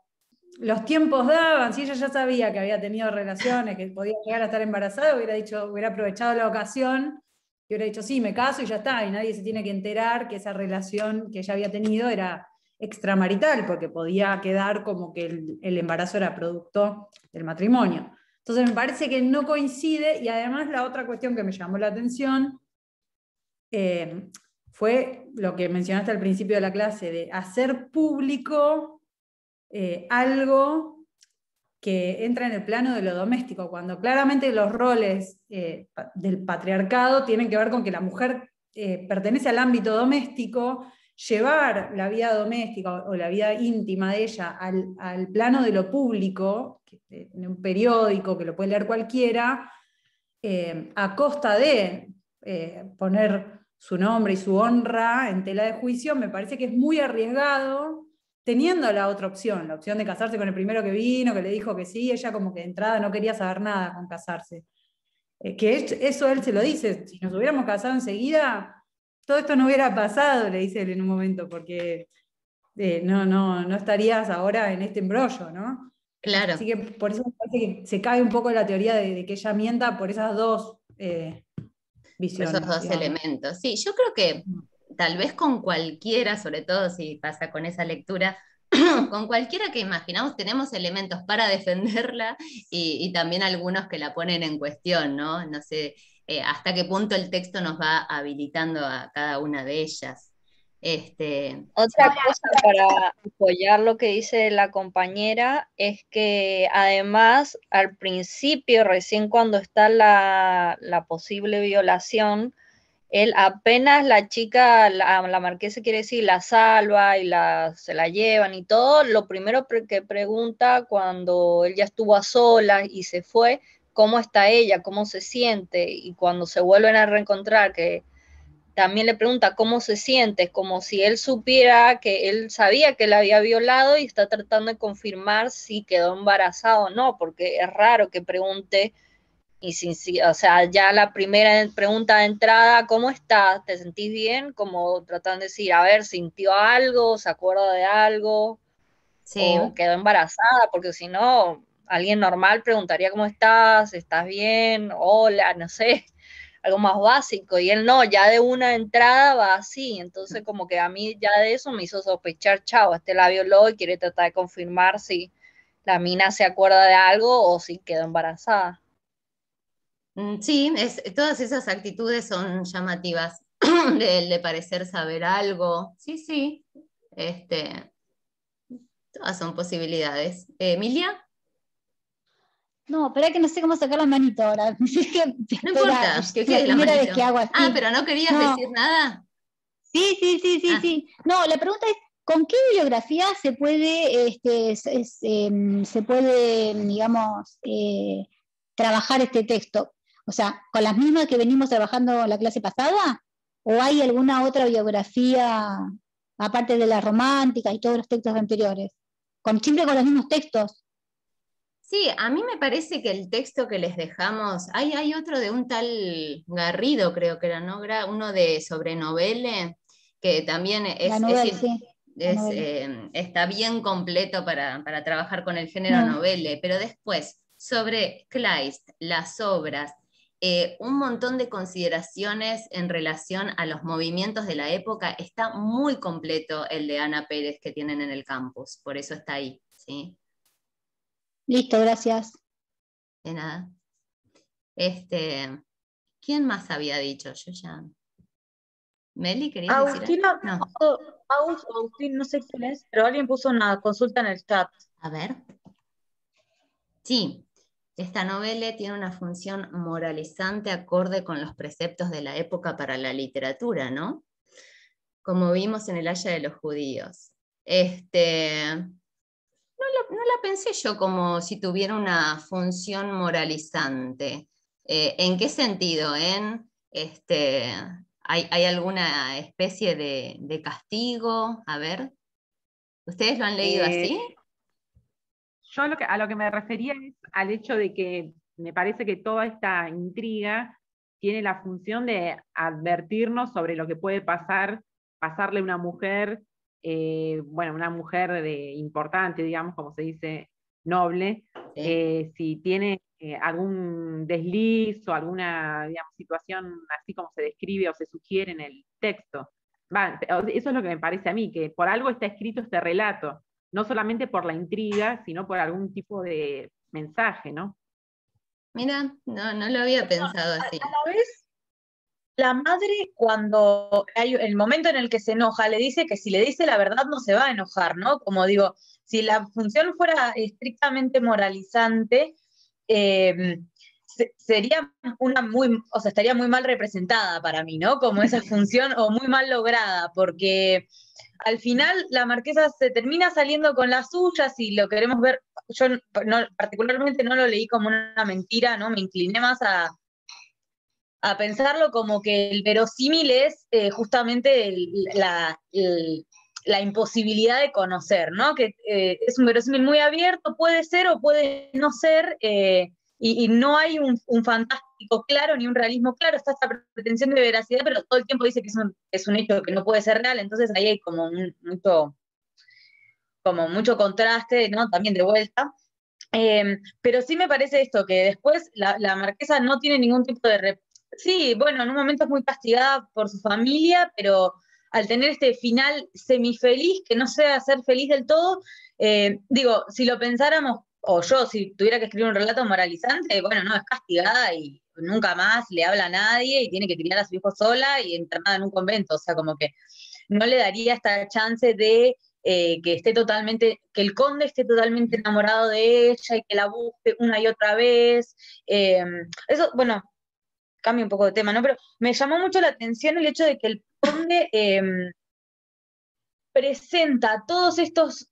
los tiempos daban, si ella ya sabía que había tenido relaciones, que podía llegar a estar embarazada, hubiera aprovechado la ocasión y hubiera dicho, sí, me caso y ya está, y nadie se tiene que enterar que esa relación que ella había tenido era extramarital, porque podía quedar como que el embarazo era producto del matrimonio. Entonces me parece que no coincide, y además la otra cuestión que me llamó la atención fue lo que mencionaste al principio de la clase, de hacer público algo que entra en el plano de lo doméstico, cuando claramente los roles del patriarcado tienen que ver con que la mujer pertenece al ámbito doméstico. Llevar la vida doméstica o la vida íntima de ella al plano de lo público, en un periódico que lo puede leer cualquiera, a costa de poner su nombre y su honra en tela de juicio, me parece que es muy arriesgado, teniendo la otra opción, la opción de casarse con el primero que vino, que le dijo que sí, ella como que de entrada no quería saber nada con casarse. Que eso él se lo dice, si nos hubiéramos casado enseguida, todo esto no hubiera pasado, le dice él en un momento, porque no estarías ahora en este embrollo, ¿no? Claro. Así que por eso me parece que se cae un poco la teoría de que ella mienta por esas dos visiones. Esos dos digamos. elementos. Sí, yo creo que tal vez con cualquiera, sobre todo si pasa con esa lectura, con cualquiera que imaginamos tenemos elementos para defenderla y también algunos que la ponen en cuestión, ¿no? No sé hasta qué punto el texto nos va habilitando a cada una de ellas. Otra cosa para apoyar lo que dice la compañera es que además al principio, recién cuando está la posible violación, él apenas la chica, la marquesa quiere decir, la salva y se la llevan y todo, lo primero que pregunta cuando él ya estuvo a solas y se fue, cómo está ella, cómo se siente, y cuando se vuelven a reencontrar, que también le pregunta cómo se siente, como si él supiera que él sabía que la había violado y está tratando de confirmar si quedó embarazada o no, porque es raro que pregunte, o sea, ya la primera pregunta de entrada, ¿cómo estás? ¿Te sentís bien? Como tratando de decir, a ver, ¿sintió algo? ¿Se acuerda de algo? Sí. ¿O quedó embarazada? Porque si no, alguien normal preguntaría, ¿cómo estás? ¿Estás bien? Hola, no sé, algo más básico, y él no, ya de una entrada va así, entonces como que a mí ya de eso me hizo sospechar, chao, la violó y quiere tratar de confirmar si la mina se acuerda de algo o si quedó embarazada. Sí, todas esas actitudes son llamativas, de parecer saber algo, sí, todas son posibilidades. ¿Emilia? No, espera que no sé cómo sacar la manito ahora. No importa, que es la quede la primera vez manito. que hago así. Pero ¿no querías No. decir nada? Sí. No, la pregunta es, ¿con qué bibliografía se puede, se puede, digamos, trabajar este texto? O sea, ¿con las mismas que venimos trabajando la clase pasada? ¿O hay alguna otra biografía, aparte de la romántica y todos los textos anteriores? ¿Siempre con los mismos textos? Sí, a mí me parece que el texto que les dejamos, hay otro de un tal Garrido, creo que era, ¿no? Uno de sobre Novelle, que también La novela, sí. está bien completo para trabajar con el género novelle, pero después, sobre Kleist, las obras, un montón de consideraciones en relación a los movimientos de la época, está muy completo el de Ana Pérez que tienen en el campus, por eso está ahí, ¿sí? Listo, gracias. De nada. ¿Quién más había dicho? Yo ya. ¿Meli, querías decir algo? No. Agustín, no sé quién es, pero alguien puso una consulta en el chat. A ver. Sí, esta novela tiene una función moralizante acorde con los preceptos de la época para la literatura, ¿no? Como vimos en el Haya de los Judíos. No la pensé yo como si tuviera una función moralizante. ¿En qué sentido? ¿Hay alguna especie de castigo? A ver, ¿ustedes lo han leído así? Yo a lo que me refería es al hecho de que me parece que toda esta intriga tiene la función de advertirnos sobre lo que puede pasarle a una mujer, una mujer importante, digamos, como se dice, noble, si tiene algún desliz o alguna, digamos, situación así como se describe o se sugiere en el texto. Eso es lo que me parece a mí, que por algo está escrito este relato, no solamente por la intriga, sino por algún tipo de mensaje, ¿no? Mira, no lo había pensado así. A la vez, la madre, cuando hay el momento en el que se enoja, le dice que si le dice la verdad no se va a enojar, ¿no? Como digo, si la función fuera estrictamente moralizante, sería estaría muy mal representada para mí, ¿no? Como esa función, o muy mal lograda, porque al final la marquesa se termina saliendo con las suyas y lo queremos ver. Yo particularmente no lo leí como una mentira, ¿no? Me incliné más a pensarlo como que el verosímil es justamente la imposibilidad de conocer, ¿no? Que es un verosímil muy abierto, puede ser o puede no ser, y no hay un fantástico claro ni un realismo claro, está esta pretensión de veracidad, pero todo el tiempo dice que es un hecho que no puede ser real, entonces ahí hay como mucho como mucho contraste, ¿no? También de vuelta. Pero sí me parece esto, que después la marquesa no tiene ningún tipo de... Sí, bueno, en un momento es muy castigada por su familia, pero al tener este final semifeliz, que no sea ser feliz del todo, digo, si lo pensáramos, o yo, si tuviera que escribir un relato moralizante, bueno, no, es castigada y nunca más le habla a nadie y tiene que criar a su hijo sola y internada en un convento, o sea, como que no le daría esta chance de que esté totalmente, que el conde esté totalmente enamorado de ella y que la busque una y otra vez. Eso, bueno, cambio un poco de tema, ¿no? Pero me llamó mucho la atención el hecho de que el conde presenta todos estos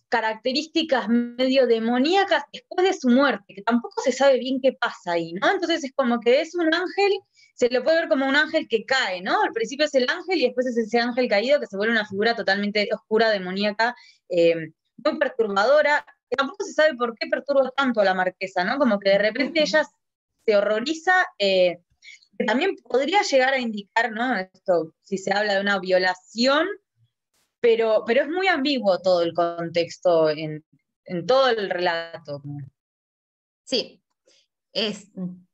características medio demoníacas después de su muerte, que tampoco se sabe bien qué pasa ahí, ¿no? Entonces es como que es un ángel, se lo puede ver como un ángel que cae, ¿no? Al principio es el ángel y después es ese ángel caído que se vuelve una figura totalmente oscura, demoníaca, muy perturbadora, que tampoco se sabe por qué perturba tanto a la marquesa, ¿no? Como que de repente ella se horroriza, que también podría llegar a indicar, ¿no? Esto, si se habla de una violación, pero es muy ambiguo todo el contexto en todo el relato. Sí,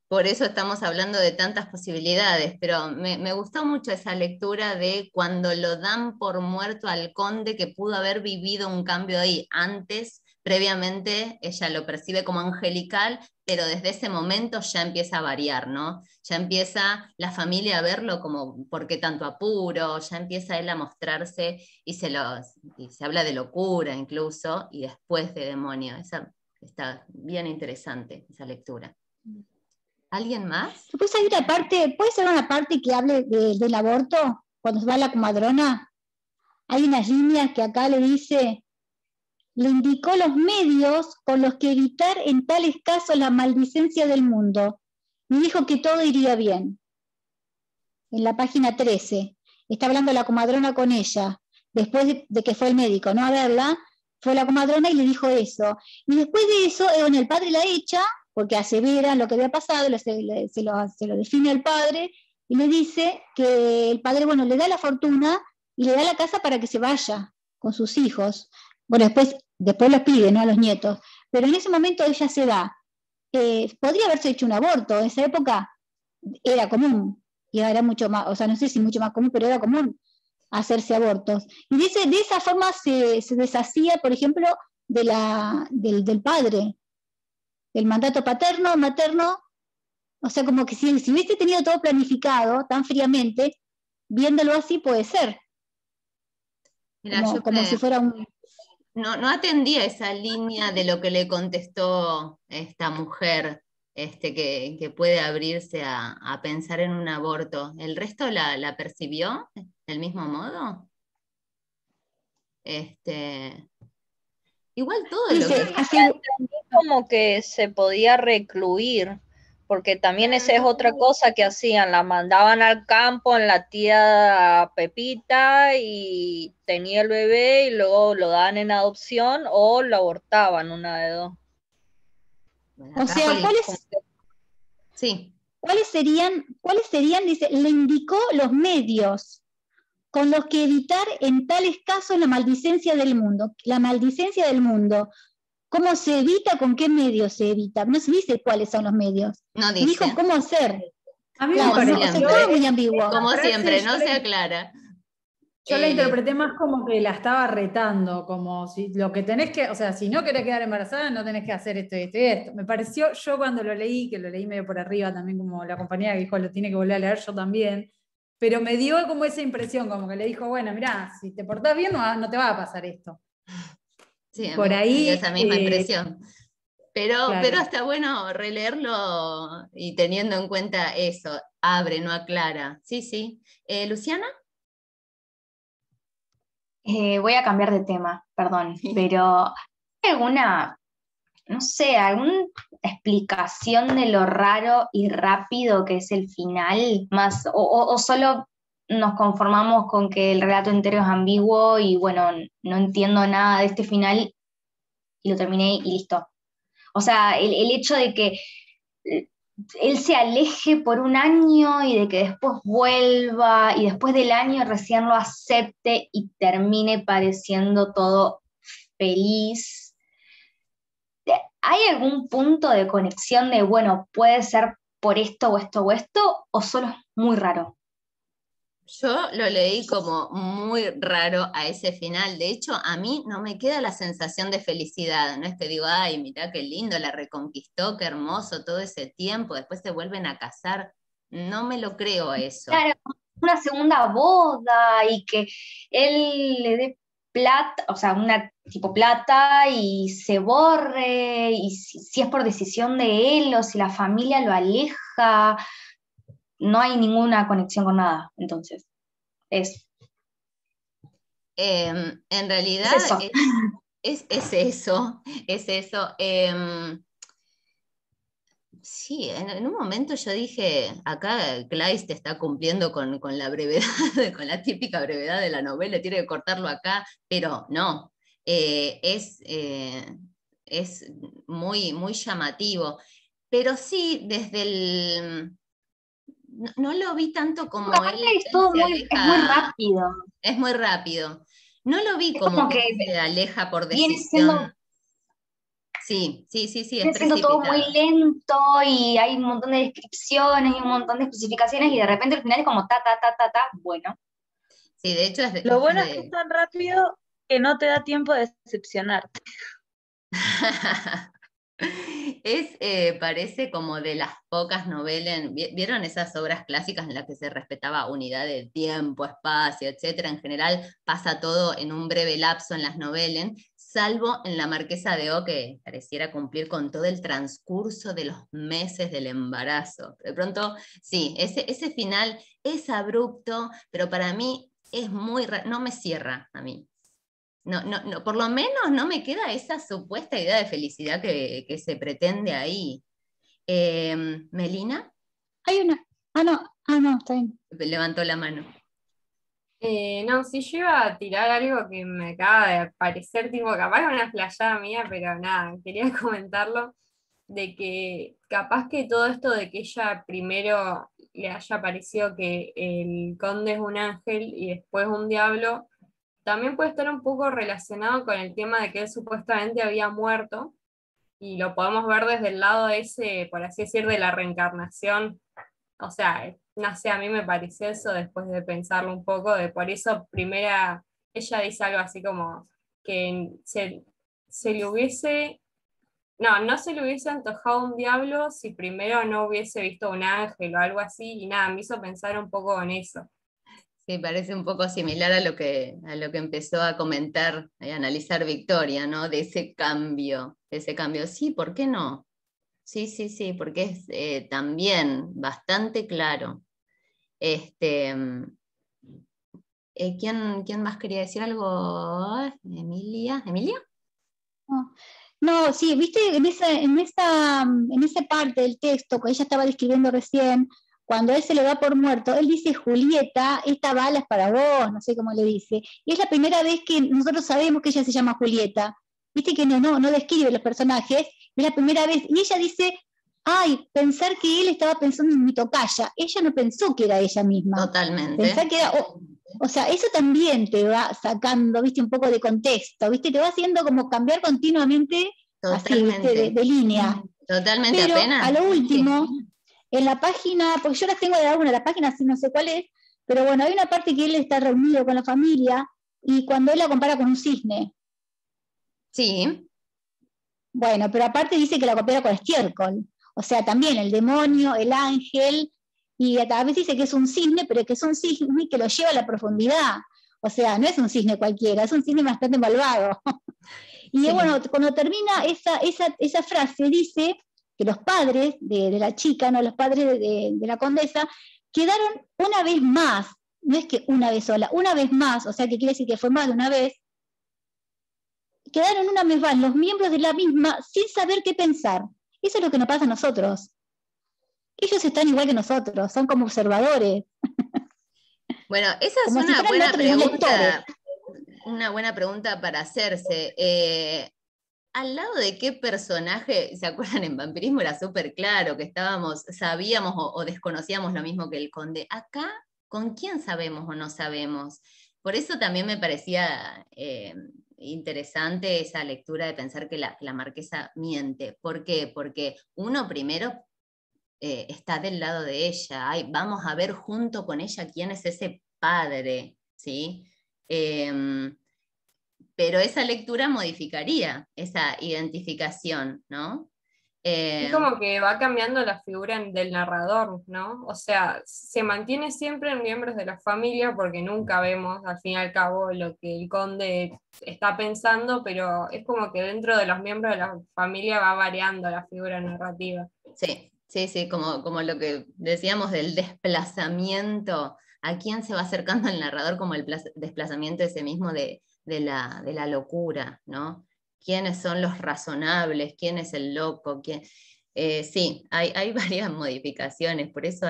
por eso estamos hablando de tantas posibilidades, pero me gustó mucho esa lectura de cuando lo dan por muerto al conde, que pudo haber vivido un cambio ahí antes, previamente ella lo percibe como angelical, pero desde ese momento ya empieza a variar, ¿no? Ya empieza la familia a verlo como, ¿por qué tanto apuro? Ya empieza él a mostrarse y se habla de locura incluso, y después de demonio. Está bien interesante esa lectura. ¿Alguien más? Después hay una parte, ¿puede ser una parte que hable del aborto? Cuando se va a la comadrona, hay unas líneas que acá le dice, le indicó los medios con los que evitar en tales casos la maldicencia del mundo. Me dijo que todo iría bien. En la página 13, está hablando la comadrona con ella, después de que fue el médico, ¿no? A verla, fue la comadrona y le dijo eso. Y después de eso, el padre la echa, porque asevera lo que había pasado, se lo define al padre, y le dice que el padre, bueno, le da la fortuna y le da la casa para que se vaya con sus hijos. Bueno, después los pide, ¿no? A los nietos. Pero en ese momento ella se da. Podría haberse hecho un aborto, en esa época era común, y era mucho más, o sea, no sé si mucho más común, pero era común hacerse abortos. Y de esa forma se deshacía, por ejemplo, del padre, del mandato paterno, materno, o sea, como que si hubiese tenido todo planificado tan fríamente, viéndolo así puede ser. Mira, como si fuera un... No atendía esa línea de lo que le contestó esta mujer, que puede abrirse a pensar en un aborto. ¿El resto la percibió del mismo modo? Igual todo lo que... Como que se podía recluir, porque también esa es otra cosa que hacían, la mandaban al campo en la tía Pepita y tenía el bebé y luego lo daban en adopción o lo abortaban, una de dos. O sea, ¿cuáles serían, dice, le indicó los medios con los que evitar en tales casos la maldicencia del mundo? La maldicencia del mundo. ¿Cómo se evita? ¿Con qué medios se evita? No se dice cuáles son los medios. No dice. Dijo cómo hacer. A mí me pareció, o sea, todo muy ambiguo. Como siempre, no se aclara. Yo la interpreté más como que la estaba retando, como si lo que tenés que, o sea, si no querés quedar embarazada, no tenés que hacer esto y esto y esto. Me pareció, yo cuando lo leí, que lo leí medio por arriba también, como la compañera que dijo, lo tiene que volver a leer, yo también, pero me dio como esa impresión, como que le dijo, bueno, mirá, si te portás bien, no te va a pasar esto. Sí, por ahí esa misma impresión. Pero claro. está bueno releerlo y teniendo en cuenta eso, abre, no aclara. Sí. ¿Luciana? Voy a cambiar de tema, perdón, pero ¿hay alguna, no sé, alguna explicación de lo raro y rápido que es el final? Más, o solo nos conformamos con que el relato entero es ambiguo y bueno, no entiendo nada de este final y lo terminé y listo. O sea, el hecho de que él se aleje por un año y de que después vuelva y después del año recién lo acepte y termine pareciendo todo feliz. ¿Hay algún punto de conexión de, bueno, puede ser por esto o esto o esto, o solo es muy raro? Yo lo leí como muy raro a ese final. De hecho, a mí no me queda la sensación de felicidad. No es que digo, ay, mirá qué lindo, la reconquistó, qué hermoso todo ese tiempo, después se vuelven a casar. No me lo creo a eso. Claro, una segunda boda y que él le dé plata, o sea, una tipo plata y se borre, y si es por decisión de él o si la familia lo aleja, no hay ninguna conexión con nada, entonces. Es En realidad eso. es eso, es eso. Sí, en un momento yo dije, acá Kleist está cumpliendo con la brevedad, con la típica brevedad de la novela, tiene que cortarlo acá, pero no, es muy, muy llamativo. Pero sí, desde el... No lo vi tanto como Porque aparte él es todo se muy, es muy aleja, rápido. es muy rápido. No lo vi Es como como que que él se aleja por viene siendo, decisión. Sí, es viene siendo todo muy precipitado. lento y hay un montón de descripciones y un montón de especificaciones y de repente al final es como ta, ta, ta, ta, ta, bueno. Sí, de hecho Lo bueno es que es tan rápido que no te da tiempo de decepcionarte. Parece como de las pocas novelas, ¿vieron esas obras clásicas en las que se respetaba unidad de tiempo, espacio, etcétera? En general pasa todo en un breve lapso en las novelas, salvo en La Marquesa de O, que pareciera cumplir con todo el transcurso de los meses del embarazo. De pronto, sí, ese final es abrupto, pero para mí es no me cierra a mí. No, por lo menos no me queda esa supuesta idea de felicidad que se pretende ahí. ¿Melina? Hay una. No, está bien. Levantó la mano. No, si yo iba a tirar algo que me acaba de parecer, tipo, capaz una flayada mía, pero nada, quería comentarlo, de que capaz que todo esto de que ella primero le haya parecido que el conde es un ángel y después un diablo, también puede estar un poco relacionado con el tema de que él supuestamente había muerto, y lo podemos ver desde el lado ese, por así decir, de la reencarnación. O sea, no sé, a mí me pareció eso después de pensarlo un poco, de por eso ella dice algo así como que se le hubiese, no se le hubiese antojado un diablo si primero no hubiese visto un ángel o algo así, y nada, me hizo pensar un poco en eso. Sí, parece un poco similar a lo que empezó a comentar y analizar Victoria, ¿no? De ese cambio, Sí, ¿por qué no? Sí, porque es también bastante claro. ¿Quién más quería decir algo? ¿Emilia? ¿Emilia? No, sí, viste, en esa parte del texto que ella estaba describiendo recién, cuando él se lo da por muerto, él dice, Julieta, esta bala es para vos, no sé cómo le dice. Y es la primera vez que nosotros sabemos que ella se llama Julieta. Viste que no describe los personajes, es la primera vez. Y ella dice, ay, pensar que él estaba pensando en mi tocaya. Ella no pensó que era ella misma. Totalmente. Pensar que era... O sea, eso también te va sacando, viste, un poco de contexto, viste, te va haciendo como cambiar continuamente, así, viste, de línea. Totalmente, pero apenas. A lo último, en la página, porque yo las tengo de alguna, la página sí no sé cuál es, pero bueno, hay una parte que él está reunido con la familia y cuando él la compara con un cisne. Sí. Bueno, pero aparte dice que la compara con estiércol. O sea, también el demonio, el ángel, y a veces dice que es un cisne, pero que es un cisne que lo lleva a la profundidad. O sea, no es un cisne cualquiera, es un cisne bastante malvado. Y bueno, cuando termina esa frase, dice que los padres de la chica, no, los padres de la condesa, quedaron una vez más, no es que una vez sola, una vez más, o sea que quiere decir que fue más de una vez, quedaron una vez más los miembros de la misma sin saber qué pensar. Eso es lo que nos pasa a nosotros. Ellos están igual que nosotros, son como observadores. Bueno, esa es una buena pregunta. Una buena pregunta para hacerse. ¿al lado de qué personaje? ¿Se acuerdan? En vampirismo era súper claro que sabíamos o desconocíamos lo mismo que el conde. Acá, ¿con quién sabemos o no sabemos? Por eso también me parecía interesante esa lectura de pensar que la marquesa miente. ¿Por qué? Porque uno primero está del lado de ella. Ay, vamos a ver junto con ella quién es ese padre, ¿sí? Pero esa lectura modificaría esa identificación, ¿no? Es como que va cambiando la figura del narrador, ¿no? O sea, se mantiene siempre en miembros de la familia porque nunca vemos al fin y al cabo lo que el conde está pensando, pero es como que dentro de los miembros de la familia va variando la figura narrativa. Sí, sí, sí, como lo que decíamos del desplazamiento, a quién se va acercando el narrador como el desplazamiento ese mismo de la locura, ¿no? ¿Quiénes son los razonables? ¿Quién es el loco? Sí, hay varias modificaciones, por eso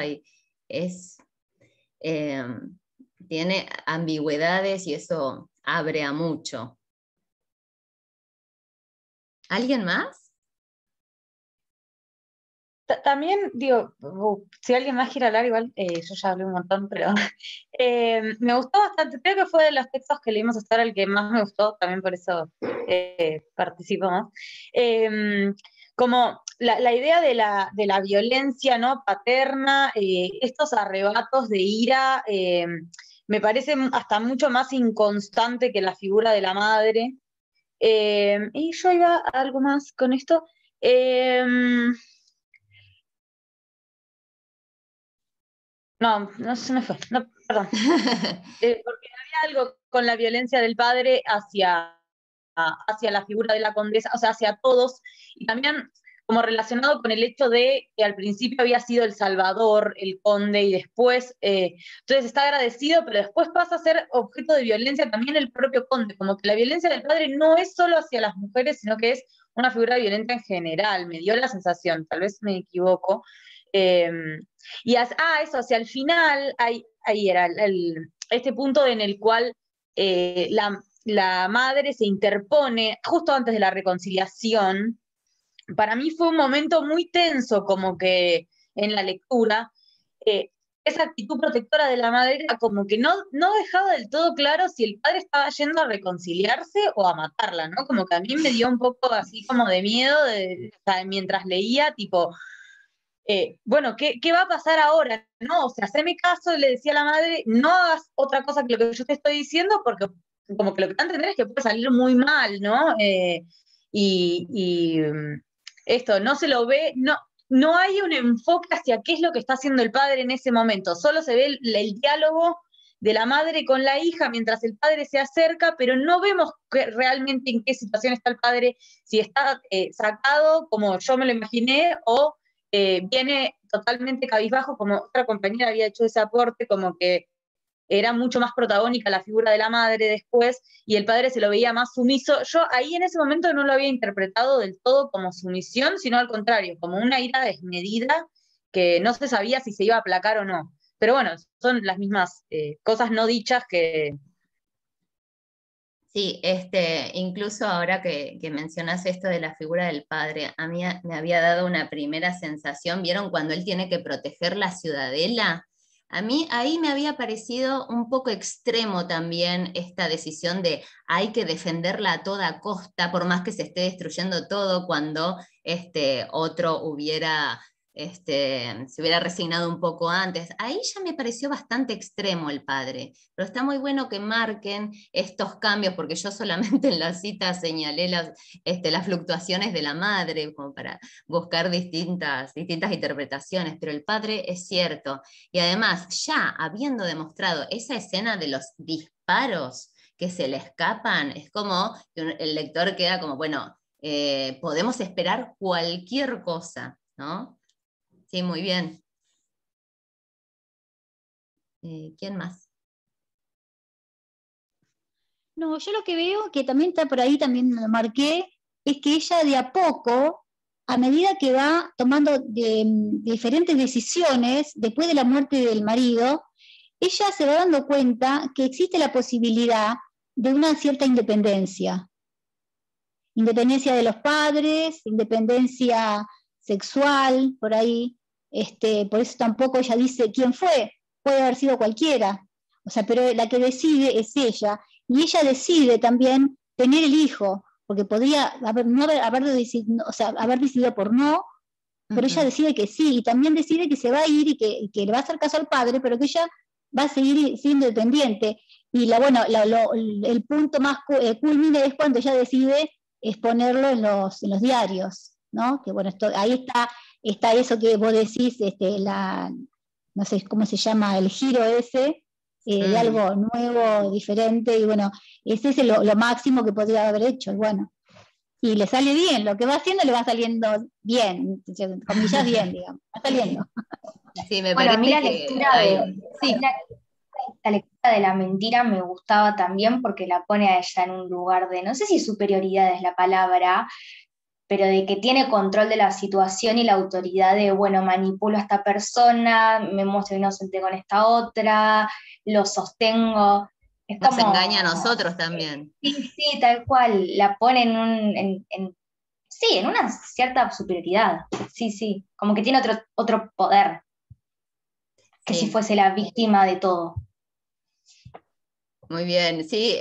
tiene ambigüedades y eso abre a mucho. ¿Alguien más? También, digo, si alguien más quiere hablar, igual yo ya hablé un montón, pero me gustó bastante. Creo que fue de los textos que leímos hasta ahora el que más me gustó, también por eso participo más. Como la idea de la violencia, ¿no? Paterna, estos arrebatos de ira, me parece hasta mucho más inconstante que la figura de la madre. Y yo iba a algo más con esto. No se me fue, no, perdón. Porque había algo con la violencia del padre hacia la figura de la condesa, o sea, hacia todos, y también como relacionado con el hecho de que al principio había sido el salvador, el conde, y después, entonces está agradecido, pero después pasa a ser objeto de violencia también el propio conde, como que la violencia del padre no es solo hacia las mujeres, sino que es una figura violenta en general, me dio la sensación, tal vez me equivoco. Y eso, hacia el final, ahí era este punto en el cual la madre se interpone justo antes de la reconciliación. Para mí fue un momento muy tenso, como que en la lectura, esa actitud protectora de la madre era como que no dejaba del todo claro si el padre estaba yendo a reconciliarse o a matarla, ¿no? Como que a mí me dio un poco así como de miedo, o sea, mientras leía, tipo... bueno, ¿qué va a pasar ahora? No, o sea, haceme caso, le decía a la madre, no hagas otra cosa que lo que yo te estoy diciendo, porque como que lo que te va a entender es que puede salir muy mal, ¿no? Esto, no se lo ve, no hay un enfoque hacia qué es lo que está haciendo el padre en ese momento, solo se ve el diálogo de la madre con la hija mientras el padre se acerca, pero no vemos realmente en qué situación está el padre, si está sacado como yo me lo imaginé o... viene totalmente cabizbajo, como otra compañera había hecho ese aporte, como que era mucho más protagónica la figura de la madre después, y el padre se lo veía más sumiso. Yo ahí en ese momento no lo había interpretado del todo como sumisión, sino al contrario, como una ira desmedida que no se sabía si se iba a aplacar o no. Pero bueno, son las mismas cosas no dichas que... Sí, incluso ahora que mencionas esto de la figura del padre, a mí me había dado una primera sensación, ¿vieron cuando él tiene que proteger la ciudadela? A mí ahí me había parecido un poco extremo también esta decisión de hay que defenderla a toda costa, por más que se esté destruyendo todo, cuando otro se hubiera resignado un poco antes. Ahí ya me pareció bastante extremo el padre, pero está muy bueno que marquen estos cambios, porque yo solamente en la cita señalé las fluctuaciones de la madre, como para buscar distintas interpretaciones, pero el padre es cierto. Y además, ya habiendo demostrado esa escena de los disparos que se le escapan, es como que el lector queda como, bueno, podemos esperar cualquier cosa, ¿no? Sí, muy bien. ¿Quién más? No, yo lo que veo, que también está por ahí, también lo marqué, es que ella de a poco, a medida que va tomando diferentes decisiones después de la muerte del marido, ella se va dando cuenta que existe la posibilidad de una cierta independencia. independencia de los padres, independencia sexual, por ahí. Por eso tampoco ella dice quién fue, puede haber sido cualquiera, o sea, pero la que decide es ella, y ella decide también tener el hijo, porque podría haber decidido por no, pero ella decide que sí, y también decide que se va a ir y que le va a hacer caso al padre, pero que ella va a seguir siendo dependiente. Y el punto más culmine es cuando ella decide exponerlo en los diarios, ¿no? Que bueno, ahí está eso que vos decís, no sé cómo se llama, el giro ese, de algo nuevo, diferente, y bueno, ese es lo máximo que podría haber hecho, y bueno. Y le sale bien, lo que va haciendo le va saliendo bien, comillas bien, digamos, va saliendo. Sí, me Bueno, a mí parece la que lectura la lectura de la mentira me gustaba también porque la pone a ella en un lugar de, no sé si superioridad es la palabra, pero de que tiene control de la situación y la autoridad de, bueno, manipulo a esta persona, me muestro inocente con esta otra, lo sostengo. Es nos como, engaña a nosotros también. sí, tal cual, la pone en una cierta superioridad, sí, como que tiene otro poder, que si fuese la víctima de todo. Muy bien, sí,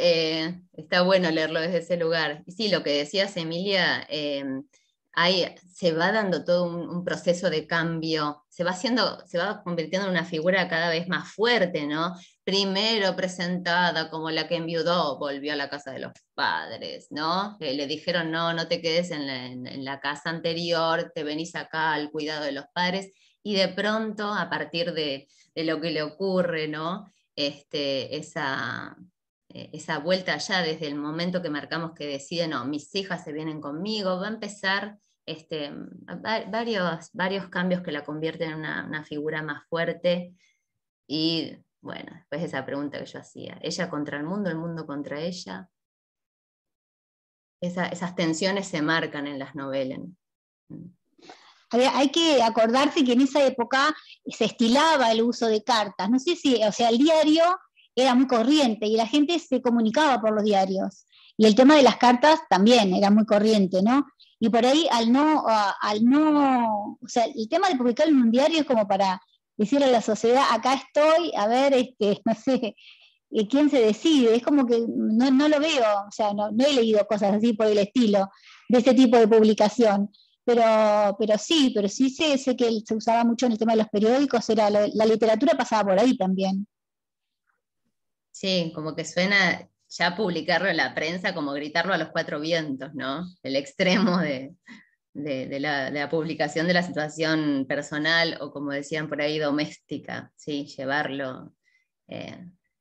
está bueno leerlo desde ese lugar. Y sí, lo que decías, Emilia, se va dando todo un proceso de cambio, se va convirtiendo en una figura cada vez más fuerte, ¿no? Primero presentada como la que enviudó, volvió a la casa de los padres, ¿no? Le dijeron, no te quedes en la casa anterior, te venís acá al cuidado de los padres, y de pronto, a partir de lo que le ocurre, ¿no? Esa vuelta allá desde el momento que marcamos que decide, no, mis hijas se vienen conmigo, va a empezar varios cambios que la convierten en una figura más fuerte. Y bueno, después esa pregunta que yo hacía, ella contra el mundo contra ella, esas tensiones se marcan en las novelas. Hay que acordarse que en esa época se estilaba el uso de cartas. No sé si, o sea, el diario era muy corriente y la gente se comunicaba por los diarios. Y el tema de las cartas también era muy corriente, ¿no? Y por ahí o sea, el tema de publicar en un diario es como para decirle a la sociedad, acá estoy, a ver, no sé, quién se decide. Es como que no lo veo, o sea, no he leído cosas así por el estilo de ese tipo de publicación. Pero sí sé que se usaba mucho en el tema de los periódicos, la literatura pasaba por ahí también. Sí, como que suena ya publicarlo en la prensa como gritarlo a los cuatro vientos, ¿no? El extremo de la publicación de la situación personal o, como decían por ahí, doméstica, ¿sí? Llevarlo.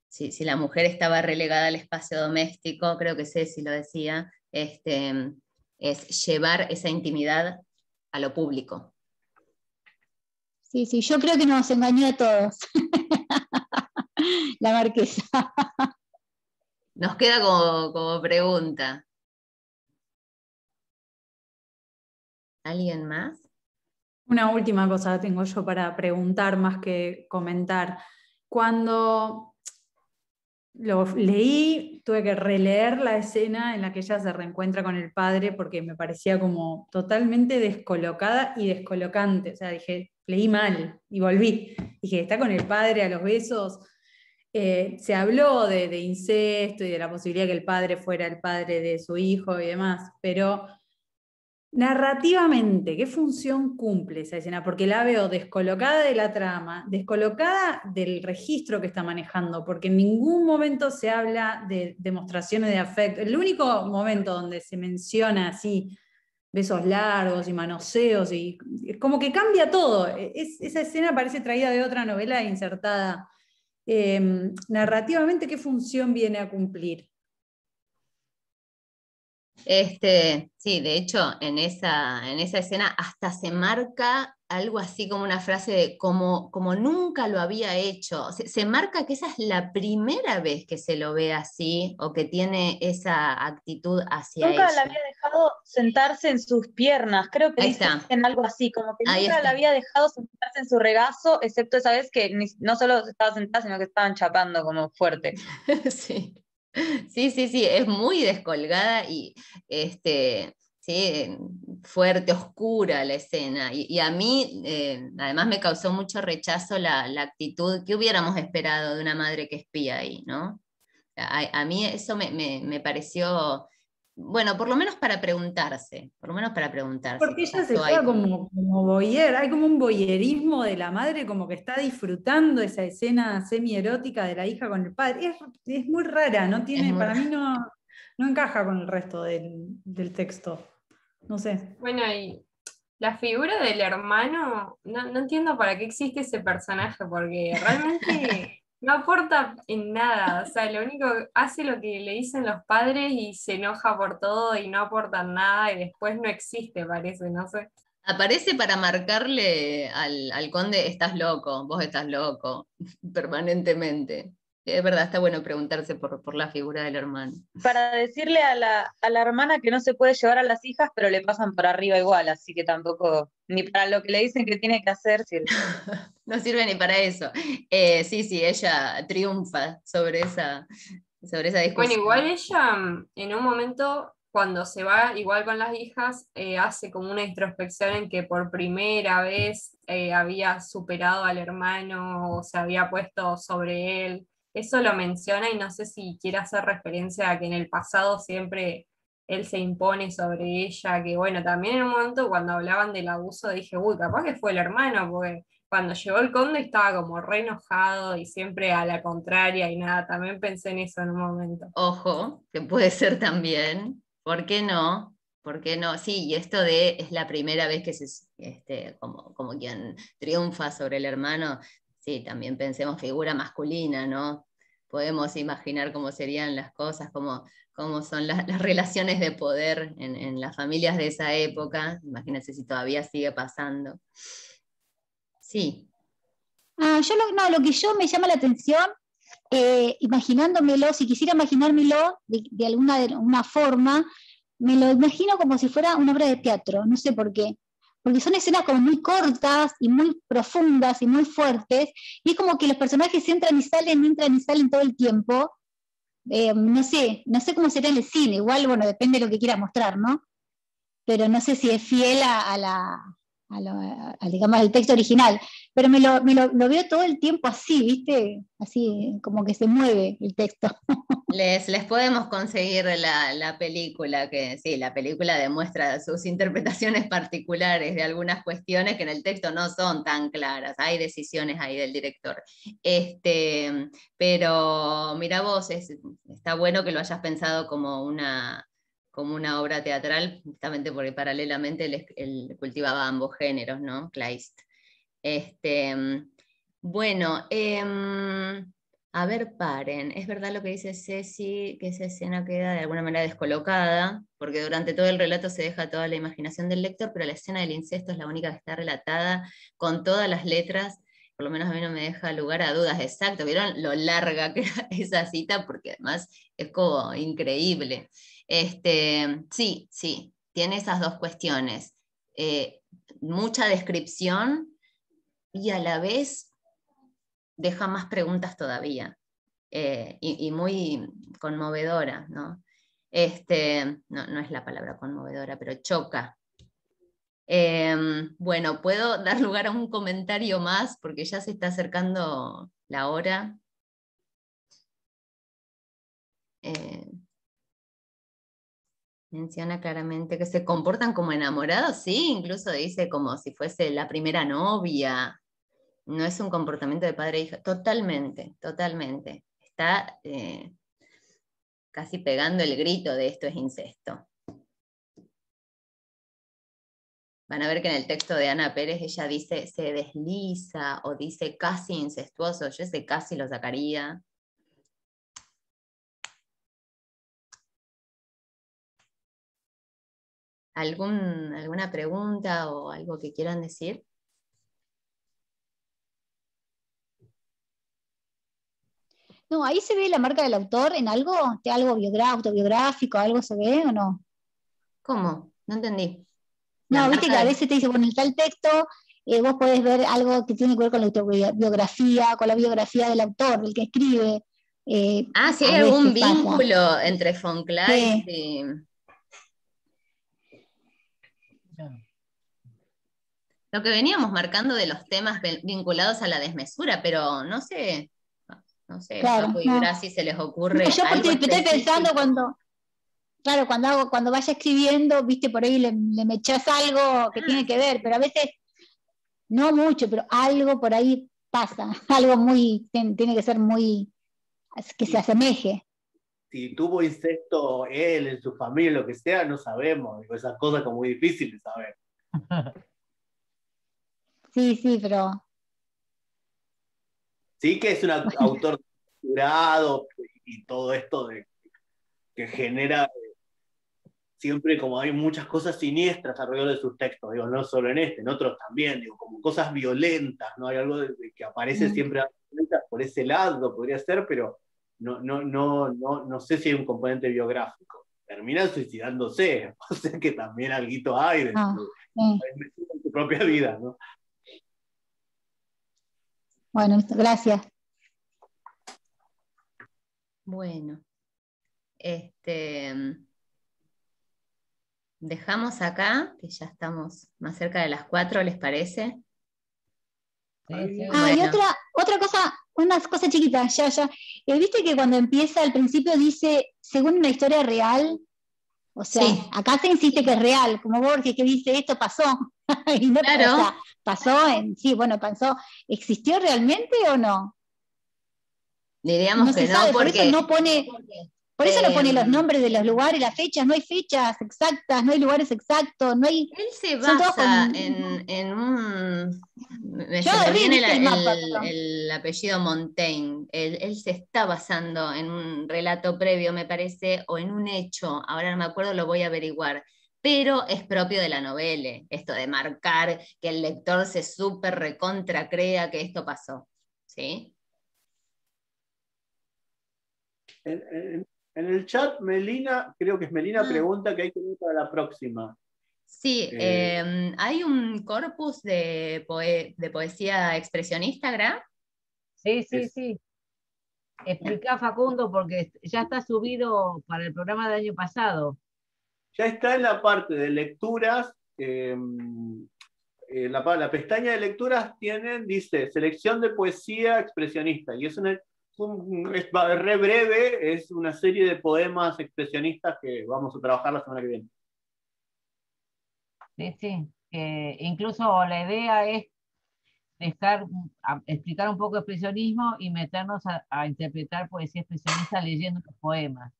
Si la mujer estaba relegada al espacio doméstico, creo que Ceci lo decía, es llevar esa intimidad a lo público. Sí, yo creo que nos engañó a todos. La marquesa. Nos queda como pregunta. ¿Alguien más? Una última cosa tengo yo para preguntar más que comentar. Cuando lo leí, tuve que releer la escena en la que ella se reencuentra con el padre porque me parecía como totalmente descolocada y descolocante. O sea, dije, leí mal y volví. Dije, está con el padre a los besos. Se habló de incesto y de la posibilidad que el padre fuera el padre de su hijo y demás, pero narrativamente, ¿qué función cumple esa escena? Porque la veo descolocada de la trama, descolocada del registro que está manejando, porque en ningún momento se habla de demostraciones de afecto. El único momento donde se menciona así besos largos y manoseos, y como que cambia todo. Esa escena parece traída de otra novela e insertada. Narrativamente, ¿qué función viene a cumplir? Sí, de hecho, en esa escena hasta se marca algo así como una frase de como nunca lo había hecho. Se marca que esa es la primera vez que se lo ve así o que tiene esa actitud hacia Nunca ella. la había dejado sentarse en sus piernas, creo que dicen algo así, como que nunca la había dejado sentarse en su regazo, excepto esa vez que no solo estaba sentada, sino que estaban chapando como fuerte. Sí. Sí, sí, sí, es muy descolgada y sí, fuerte, oscura la escena. Y a mí, además, me causó mucho rechazo la actitud que hubiéramos esperado de una madre que espía ahí, ¿no? A mí eso me pareció, bueno, por lo menos para preguntarse, por lo menos para preguntarse Porque qué ella se pasó ahí juega con... como voyeur, hay como un voyerismo de la madre, como que está disfrutando esa escena semi-erótica de la hija con el padre. Es muy rara, no Es tiene, muy para mí no encaja con el resto del texto. No sé. Bueno, y la figura del hermano, no entiendo para qué existe ese personaje, porque realmente no aporta en nada. O sea, lo único hace lo que le dicen los padres y se enoja por todo y no aporta nada y después no existe, parece, no sé. Aparece para marcarle al conde, estás loco, vos estás loco, permanentemente. Es verdad, está bueno preguntarse por la figura del hermano. Para decirle a la hermana que no se puede llevar a las hijas, pero le pasan por arriba igual, así que tampoco, ni para lo que le dicen que tiene que hacer sirve. No sirve ni para eso. Sí, sí, ella triunfa sobre esa Bueno, discusión. igual ella en un momento, cuando se va igual con las hijas, hace como una introspección en que por primera vez había superado al hermano o se había puesto sobre él. Eso lo menciona y no sé si quiere hacer referencia a que en el pasado siempre él se impone sobre ella, que bueno, también en un momento cuando hablaban del abuso dije, uy, capaz que fue el hermano, porque cuando llegó el conde estaba como re enojado y siempre a la contraria y nada, también pensé en eso en un momento. Ojo, que puede ser también. ¿Por qué no? ¿Por qué no? Sí, y esto de es la primera vez que como quien triunfa sobre el hermano, sí, también pensemos figura masculina, ¿no? Podemos imaginar cómo serían las cosas, cómo son las relaciones de poder en las familias de esa época. Imagínense si todavía sigue pasando. Sí. No, lo que yo me llama la atención, imaginándomelo, si quisiera imaginármelo de alguna forma, me lo imagino como si fuera una obra de teatro, no sé por qué. Porque son escenas como muy cortas y muy profundas y muy fuertes, y es como que los personajes entran y salen todo el tiempo. No sé cómo será en el cine, igual, bueno, depende de lo que quiera mostrar, ¿no? Pero no sé si es fiel digamos, al texto original, pero lo veo todo el tiempo así, ¿viste? Así, como que se mueve el texto. Les podemos conseguir la película, que sí, la película demuestra sus interpretaciones particulares de algunas cuestiones que en el texto no son tan claras, hay decisiones ahí del director. Pero mira vos, está bueno que lo hayas pensado como una obra teatral, justamente porque paralelamente él cultivaba ambos géneros, ¿no? Kleist. Bueno, a ver, paren. Es verdad lo que dice Ceci, que esa escena queda de alguna manera descolocada, porque durante todo el relato se deja toda la imaginación del lector, pero la escena del incesto es la única que está relatada con todas las letras. Por lo menos a mí no me deja lugar a dudas. Exacto, ¿vieron lo larga que era esa cita? Porque además es como increíble. Sí, sí, tiene esas dos cuestiones. Mucha descripción y a la vez deja más preguntas todavía, y muy conmovedora, ¿no? No es la palabra conmovedora, pero choca. Bueno, puedo dar lugar a un comentario más porque ya se está acercando la hora. Menciona claramente que se comportan como enamorados, sí, incluso dice como si fuese la primera novia. No es un comportamiento de padre e hija, totalmente, totalmente. Está casi pegando el grito de esto es incesto. Van a ver que en el texto de Ana Pérez ella dice se desliza o dice casi incestuoso. Yo ese casi lo sacaría. ¿Alguna pregunta o algo que quieran decir? No, ahí se ve la marca del autor en algo, algo autobiográfico, algo se ve o no. ¿Cómo? No entendí. No, viste que a veces te dice, bueno, en tal texto vos podés ver algo que tiene que ver con la autobiografía, con la biografía del autor, del que escribe. Si a hay algún veces pasa. vínculo entre von Kleist y... Lo que veníamos marcando de los temas vinculados a la desmesura, pero no sé, Claro, Facu y no. Graci, ¿se les ocurre No, yo algo estoy pensando específico? cuando vaya escribiendo, viste, por ahí le me echás algo que tiene que ver, pero a veces no mucho, pero algo por ahí pasa, algo muy, tiene que ser muy, que se asemeje. Si tuvo incesto él en su familia, lo que sea, no sabemos. Digo, esas cosas como muy difíciles de saber. Sí, pero... Sí que es un autor curado y todo esto que genera siempre como hay muchas cosas siniestras alrededor de sus textos, digo, no solo en este, en otros también, digo, como cosas violentas, ¿no? Hay algo de que aparece siempre por ese lado, podría ser, pero no sé si hay un componente biográfico. Terminan suicidándose, o sea que también alguito hay de su propia vida, ¿no? Bueno, gracias. Bueno, dejamos acá, que ya estamos más cerca de las 4, ¿les parece? Sí. Y Bueno. otra cosa, unas cosas chiquitas, ya. Viste que cuando empieza al principio dice, según una historia real, o sea, acá se insiste que es real, como Borges que dice, esto pasó. Y no, claro. O sea, pasó, ¿existió realmente o no? Diríamos no que se sabe, no, porque... por eso no pone los nombres de los lugares, las fechas, no hay fechas exactas, no hay lugares exactos, no hay... Él se basa en un... Se me viene el apellido Montaigne. Él se está basando en un relato previo, me parece, o en un hecho, ahora no me acuerdo, lo voy a averiguar, pero es propio de la novela, esto de marcar que el lector se súper recontra crea que esto pasó, ¿sí? En el chat, Melina, creo que es Melina, pregunta que hay que ver para la próxima. Sí, hay un corpus de poesía expresionista, ¿verdad? Sí. Explica, Facundo, porque ya está subido para el programa del año pasado. Ya está en la parte de lecturas. La pestaña de lecturas dice selección de poesía expresionista, y es re breve, es una serie de poemas expresionistas que vamos a trabajar la semana que viene. Sí. Incluso la idea es explicar un poco de expresionismo y meternos a interpretar poesía expresionista leyendo los poemas.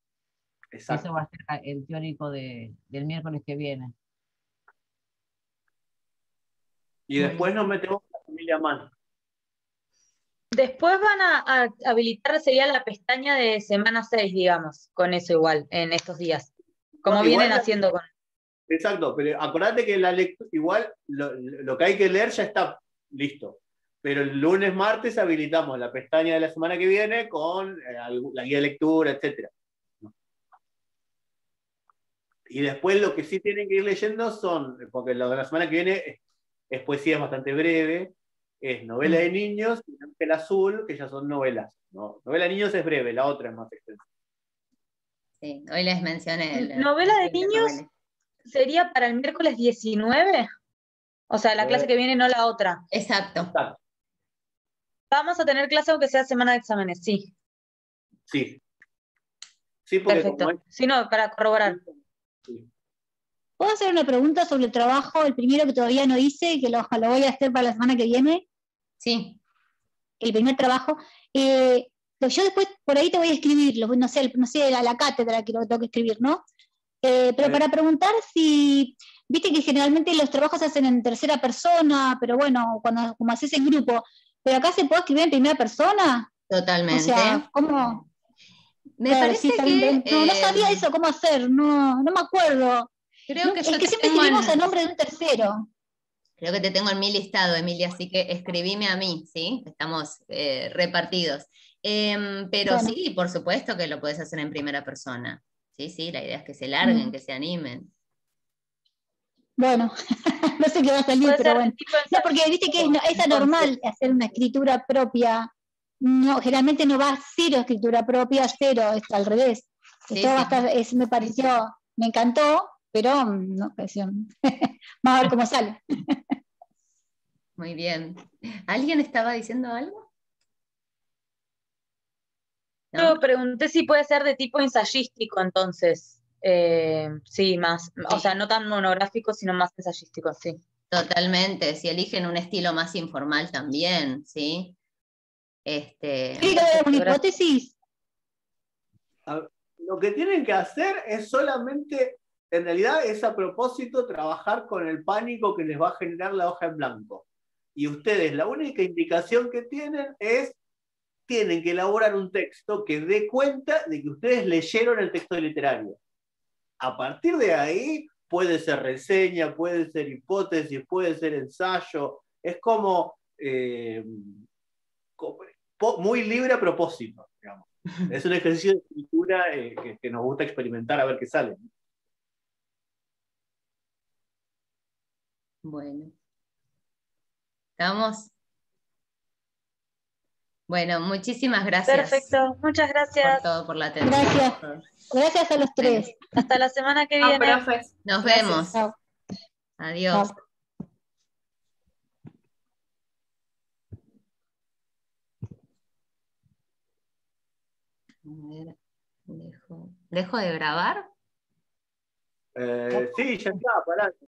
Exacto. Eso va a ser el teórico del miércoles que viene. Y después nos metemos con la familia Mann. Después van a habilitar, sería la pestaña de semana 6, digamos, con eso igual, en estos días. Como vienen haciendo con... Exacto, pero acordate que la lectura, igual lo que hay que leer ya está listo. Pero el lunes, martes habilitamos la pestaña de la semana que viene con la guía de lectura, etc. Y después lo que sí tienen que ir leyendo porque lo de la semana que viene es poesía bastante breve, es novela de niños y Ángel Azul, que ya son novelas. ¿No? Novela de niños es breve, la otra es más extensa. Sí, hoy les mencioné. ¿Novela de niños sería para el miércoles 19? O sea, la clase que viene, no la otra. Exacto. Vamos a tener clase aunque sea semana de exámenes, sí. Sí. Sí, porque perfecto. Sí, no, para corroborar. Sí. ¿Puedo hacer una pregunta sobre el trabajo, el primero que todavía no hice, que lo voy a hacer para la semana que viene? Sí. El primer trabajo. Yo después por ahí te voy a escribir, no sé la cátedra que lo tengo que escribir, ¿no? Pero para preguntar si, viste que generalmente los trabajos se hacen en tercera persona, pero bueno, como haces en grupo, pero acá se puede escribir en primera persona. Totalmente. O sea, ¿cómo? Me parece que... no sabía eso, cómo hacer, no me acuerdo. Creo que es que siempre escribimos a nombre de un tercero. Creo que te tengo en mi listado, Emilia, así que escribime a mí, ¿sí? Estamos repartidos. Pero bueno. Sí, por supuesto que lo puedes hacer en primera persona. Sí, la idea es que se larguen, que se animen. Bueno, no sé qué va a salir, pero bueno. No, porque viste que es anormal hacer una escritura propia no, generalmente no va a cero escritura propia, cero, es al revés. Sí, Esto va a sí. estar, me pareció, me encantó, pero no, pareció, vamos a ver cómo sale. Muy bien. ¿Alguien estaba diciendo algo? ¿No? Yo pregunté si puede ser de tipo ensayístico, entonces. Sí, más. O sea, no tan monográfico, sino más ensayístico, sí. Totalmente. Si eligen un estilo más informal también, ¿sí? ¿Quiere que haga una hipótesis? Lo que tienen que hacer es solamente, en realidad es a propósito, trabajar con el pánico que les va a generar la hoja en blanco. Y ustedes, la única indicación que tienen es, tienen que elaborar un texto que dé cuenta de que ustedes leyeron el texto literario. A partir de ahí, puede ser reseña, puede ser hipótesis, puede ser ensayo, es como muy libre a propósito, digamos. Es un ejercicio de escritura que nos gusta experimentar a ver qué sale. Bueno. ¿Estamos? Bueno, muchísimas gracias. Perfecto, muchas gracias. Por todo, por la atención. Gracias. Gracias a los tres. Hasta la semana que Ah, viene. profes. Nos Gracias. vemos. Chao. Adiós. Chao. A ver, ¿dejo de grabar? Sí, ya está, pará.